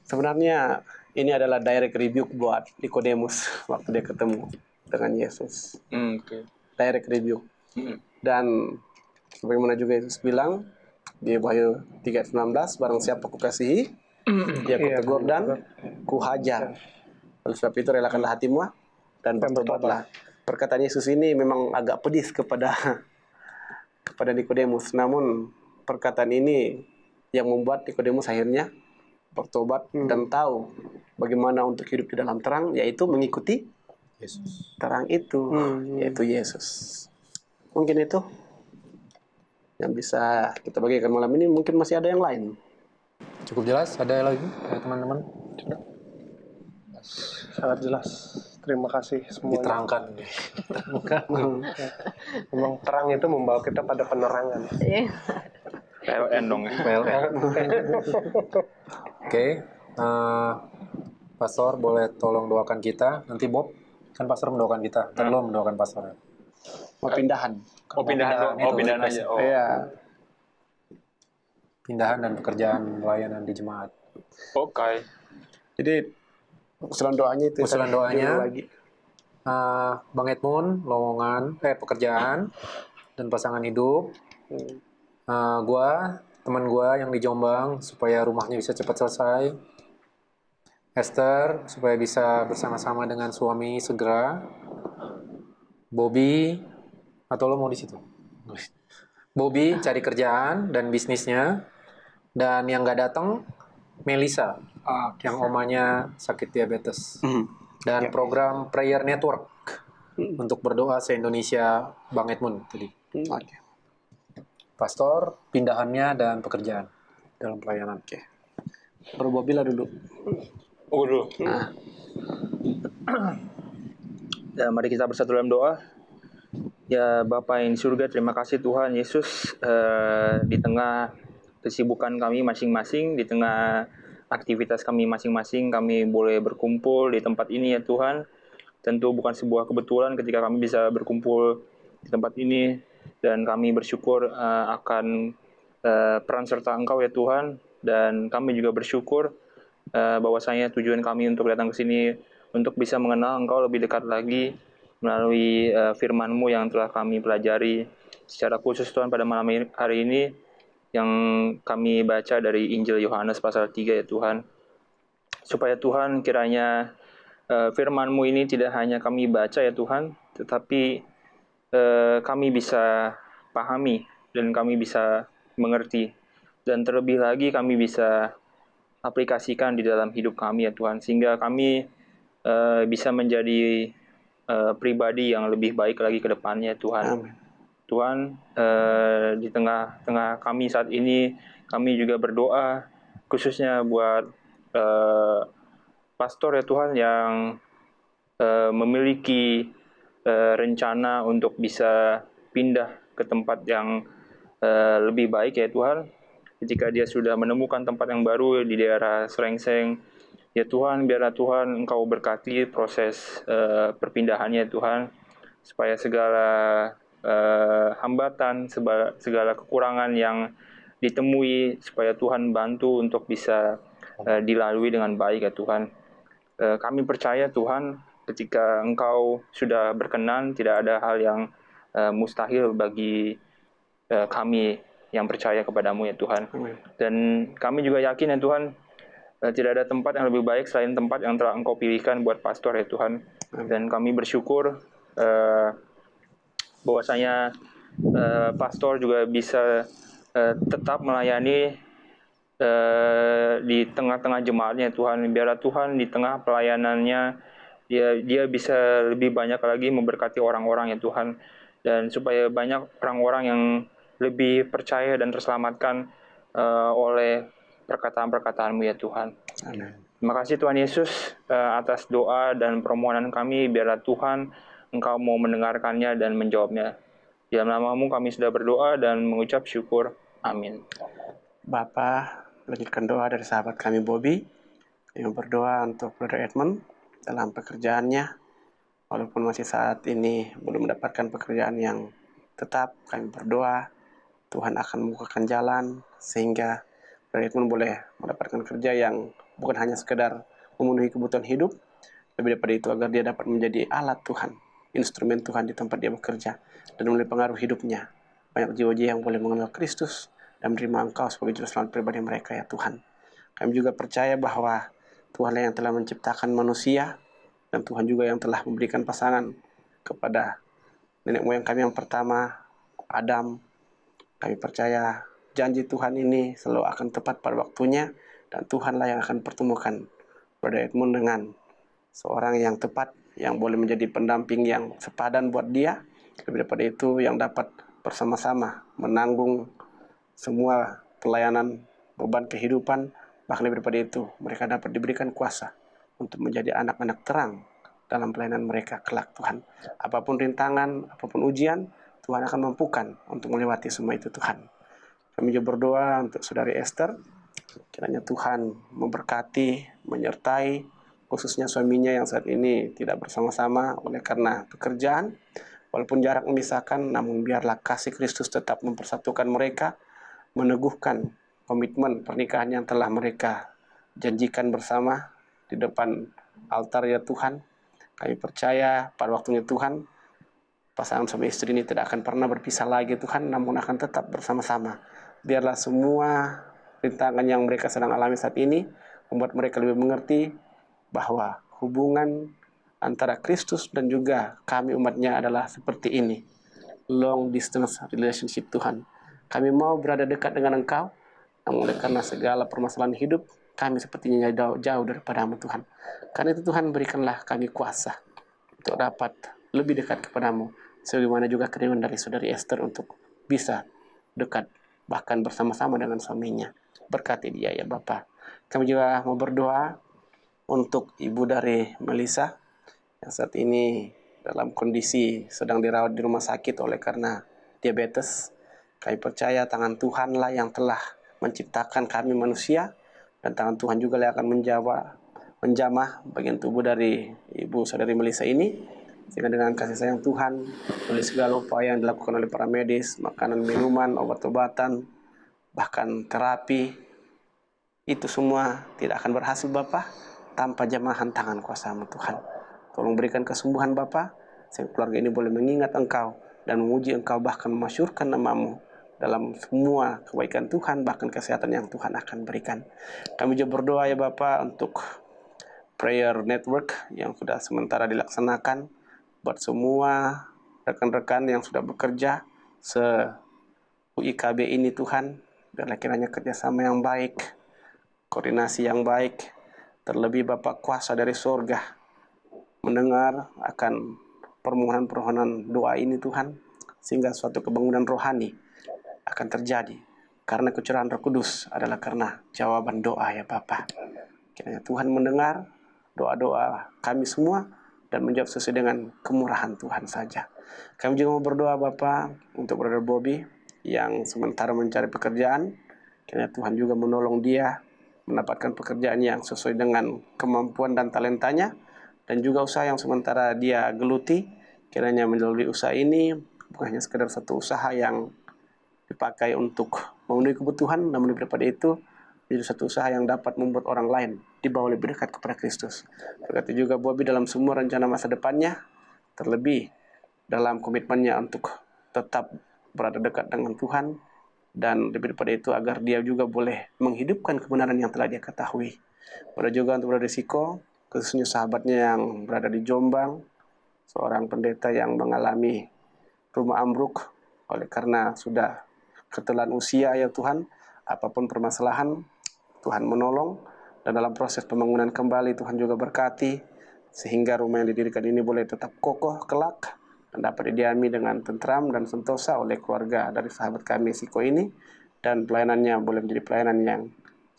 sebenarnya ini adalah direct rebuke buat Nikodemus waktu dia ketemu dengan Yesus. Direct rebuke. Dan sebagaimana juga Yesus bilang di Wahyu 3:19, barang siapa kukasihi, dia kutegur dan kuhajar. Oleh sebab itu relakanlah hatimu dan bertobatlah. Perkataan Yesus ini memang agak pedis kepada Nikodemus. Namun perkataan ini yang membuat Nikodemus akhirnya bertobat dan tahu bagaimana untuk hidup di dalam terang, yaitu mengikuti Yesus. Terang itu, yaitu Yesus. Mungkin itu yang bisa kita bagikan malam ini. Mungkin masih ada yang lain. Cukup jelas? Ada lagi teman-teman? Sangat jelas. Terima kasih semuanya. Diterangkan. Memang terang itu membawa kita pada penerangan. PLN dong ya. Oke, Pastor boleh tolong doakan kita. Nanti Bob, kan Pastor mendoakan kita. Ntar lo mendoakan Pastor. Mau pindahan. Pindahan aja. Iya. Pindahan dan pekerjaan pelayanan di jemaat. Oke. Jadi usulan doanya itu. Usulan doanya lagi. Bang Edmund, lowongan, pekerjaan dan pasangan hidup. Teman gua yang di Jombang supaya rumahnya bisa cepat selesai. Esther supaya bisa bersama-sama dengan suami segera. Bobby, atau lo mau di situ? Bobby cari kerjaan dan bisnisnya. Dan yang nggak datang Melisa, yang omanya sakit diabetes. Dan program Prayer Network untuk berdoa se-Indonesia, Bang Edmund tadi. Pastor, pindahannya dan pekerjaan dalam pelayanan. Oke. Berbobila dulu. Dulu. Ya, mari kita bersatu dalam doa. Ya Bapa yang di surga, terima kasih Tuhan Yesus, di tengah kesibukan kami masing-masing, di tengah aktivitas kami masing-masing, kami boleh berkumpul di tempat ini ya Tuhan. Tentu bukan sebuah kebetulan ketika kami bisa berkumpul di tempat ini, dan kami bersyukur akan peran serta Engkau ya Tuhan, dan kami juga bersyukur bahwasanya tujuan kami untuk datang ke sini untuk bisa mengenal Engkau lebih dekat lagi melalui firman-Mu yang telah kami pelajari secara khusus Tuhan pada malam hari ini yang kami baca dari Injil Yohanes pasal 3 ya Tuhan. Supaya Tuhan kiranya firman-Mu ini tidak hanya kami baca ya Tuhan, tetapi kami bisa pahami dan kami bisa mengerti, dan terlebih lagi kami bisa aplikasikan di dalam hidup kami ya Tuhan, sehingga kami bisa menjadi pribadi yang lebih baik lagi ke depannya Tuhan. Amin. Tuhan, di tengah-tengah kami saat ini, kami juga berdoa khususnya buat pastor ya Tuhan yang memiliki rencana untuk bisa pindah ke tempat yang lebih baik ya Tuhan. Ketika dia sudah menemukan tempat yang baru di daerah Srengseng, ya Tuhan, biarlah Tuhan Engkau berkati proses perpindahannya Tuhan, supaya segala hambatan, segala kekurangan yang ditemui, supaya Tuhan bantu untuk bisa dilalui dengan baik ya Tuhan. Kami percaya Tuhan, ketika Engkau sudah berkenan, tidak ada hal yang mustahil bagi kami yang percaya kepadamu ya Tuhan. Dan kami juga yakin ya Tuhan, tidak ada tempat yang lebih baik selain tempat yang telah Engkau pilihkan buat pastor ya Tuhan. Dan kami bersyukur bahwasanya pastor juga bisa tetap melayani di tengah-tengah jemaatnya Tuhan. Biarlah Tuhan di tengah pelayanannya dia bisa lebih banyak lagi memberkati orang-orang ya Tuhan, dan supaya banyak orang-orang yang lebih percaya dan terselamatkan oleh perkataan-perkataan-Mu ya Tuhan. Amin. Terima kasih Tuhan Yesus atas doa dan permohonan kami. Biarlah Tuhan Engkau mau mendengarkannya dan menjawabnya. Di dalam nama-Mu kami sudah berdoa dan mengucap syukur. Amin. Bapa, lanjutkan doa dari sahabat kami Bobby yang berdoa untuk Brother Edmund dalam pekerjaannya. Walaupun masih saat ini belum mendapatkan pekerjaan yang tetap, kami berdoa Tuhan akan membukakan jalan sehingga Brother Edmund boleh mendapatkan kerja yang bukan hanya sekedar memenuhi kebutuhan hidup, lebih daripada itu agar dia dapat menjadi alat Tuhan, instrumen Tuhan di tempat dia bekerja, dan mulai pengaruh hidupnya. Banyak jiwa-jiwa yang boleh mengenal Kristus dan menerima Engkau sebagai juru selamat pribadi mereka ya Tuhan. Kami juga percaya bahwa Tuhanlah yang telah menciptakan manusia, dan Tuhan juga yang telah memberikan pasangan kepada nenek moyang kami yang pertama, Adam. Kami percaya janji Tuhan ini selalu akan tepat pada waktunya, dan Tuhanlah yang akan pertemukan Brother Edmund dengan seorang yang tepat, yang boleh menjadi pendamping yang sepadan buat dia. Lebih daripada itu, yang dapat bersama-sama menanggung semua pelayanan, beban kehidupan. Bahkan lebih daripada itu, mereka dapat diberikan kuasa untuk menjadi anak-anak terang dalam pelayanan mereka kelak Tuhan. Apapun rintangan, apapun ujian, Tuhan akan mampukan untuk melewati semua itu Tuhan. Kami juga berdoa untuk Saudari Esther, kiranya Tuhan memberkati, menyertai, khususnya suaminya yang saat ini tidak bersama-sama oleh karena pekerjaan. Walaupun jarak memisahkan, namun biarlah kasih Kristus tetap mempersatukan mereka, meneguhkan komitmen pernikahan yang telah mereka janjikan bersama di depan altar ya Tuhan. Kami percaya pada waktunya Tuhan, pasangan suami istri ini tidak akan pernah berpisah lagi Tuhan, namun akan tetap bersama-sama. Biarlah semua rintangan yang mereka sedang alami saat ini membuat mereka lebih mengerti bahwa hubungan antara Kristus dan juga kami umatnya adalah seperti ini. Long distance relationship Tuhan. Kami mau berada dekat dengan Engkau, namun oleh karena segala permasalahan hidup, kami sepertinya jauh daripadamu Tuhan. Karena itu Tuhan, berikanlah kami kuasa untuk dapat lebih dekat kepadamu, sebagaimana juga kerinduan dari Saudari Esther untuk bisa dekat, bahkan bersama-sama dengan suaminya. Berkati dia ya Bapa. Kami juga mau berdoa untuk ibu dari Melissa yang saat ini dalam kondisi sedang dirawat di rumah sakit oleh karena diabetes. Kami percaya tangan Tuhanlah yang telah menciptakan kami manusia, dan tangan Tuhan juga yang akan menjamah bagian tubuh dari ibu saudari Melissa ini, sehingga dengan kasih sayang Tuhan, oleh segala upaya yang dilakukan oleh para medis, makanan, minuman, obat-obatan, bahkan terapi, itu semua tidak akan berhasil Bapa tanpa jamahan tangan kuasa-Mu Tuhan. Tolong berikan kesembuhan Bapa, sehingga keluarga ini boleh mengingat Engkau dan memuji Engkau, bahkan memasyurkan nama-Mu dalam semua kebaikan Tuhan, bahkan kesehatan yang Tuhan akan berikan. Kami juga berdoa ya Bapa untuk prayer network yang sudah sementara dilaksanakan, buat semua rekan-rekan yang sudah bekerja se-UIKB ini Tuhan, biarlah kiranya kerjasama yang baik, koordinasi yang baik, terlebih Bapa kuasa dari surga mendengar akan permohonan-permohonan doa ini Tuhan, sehingga suatu kebangunan rohani akan terjadi. Karena kecurahan Roh Kudus adalah karena jawaban doa ya Bapa. Kiranya Tuhan mendengar doa-doa kami semua dan menjawab sesuai dengan kemurahan Tuhan saja. Kami juga mau berdoa Bapa untuk Brother Bobby yang sementara mencari pekerjaan. Kiranya Tuhan juga menolong dia mendapatkan pekerjaan yang sesuai dengan kemampuan dan talentanya, dan juga usaha yang sementara dia geluti. Kiranya melalui usaha ini bukan hanya sekedar satu usaha yang dipakai untuk memenuhi kebutuhan, namun daripada itu menjadi satu usaha yang dapat membuat orang lain dibawa lebih dekat kepada Kristus. Berkati juga Bobby dalam semua rencana masa depannya, terlebih dalam komitmennya untuk tetap berada dekat dengan Tuhan, dan lebih daripada itu agar dia juga boleh menghidupkan kebenaran yang telah dia ketahui. Pada juga untuk Brother Siko, khususnya sahabatnya yang berada di Jombang, seorang pendeta yang mengalami rumah ambruk oleh karena sudah ketelan usia ya Tuhan. Apapun permasalahan, Tuhan menolong, dan dalam proses pembangunan kembali Tuhan juga berkati sehingga rumah yang didirikan ini boleh tetap kokoh kelak dan dapat didiami dengan tentram dan sentosa oleh keluarga dari sahabat kami Siko ini, dan pelayanannya boleh menjadi pelayanan yang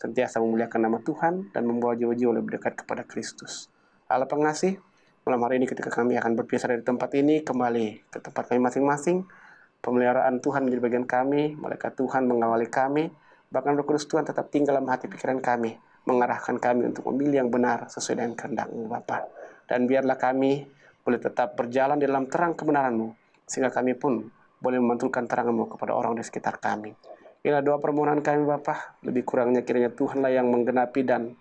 sentiasa memuliakan nama Tuhan dan membawa jiwa-jiwa lebih dekat kepada Kristus. Allah pengasih, malam hari ini ketika kami akan berpisah dari tempat ini kembali ke tempat kami masing-masing, pemeliharaan Tuhan menjadi bagian kami, malaikat Tuhan mengawali kami, bahkan Roh Kudus Tuhan tetap tinggal dalam hati pikiran kami, mengarahkan kami untuk memilih yang benar sesuai dengan kehendak-Mu Bapa. Dan biarlah kami boleh tetap berjalan di dalam terang kebenaran-Mu, sehingga kami pun boleh memantulkan terang-Mu kepada orang di sekitar kami. Inilah doa permohonan kami Bapa, lebih kurangnya kiranya Tuhanlah yang menggenapi dan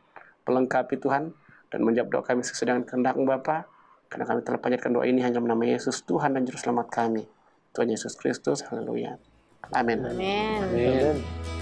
melengkapi Tuhan, dan menjawab doa kami sesuai dengan kehendak-Mu Bapa, karena kami telah panjatkan doa ini hanya menama Yesus Tuhan dan Juru Selamat kami, Tuhan Yesus Kristus. Haleluya. Amin. Amin. Amin.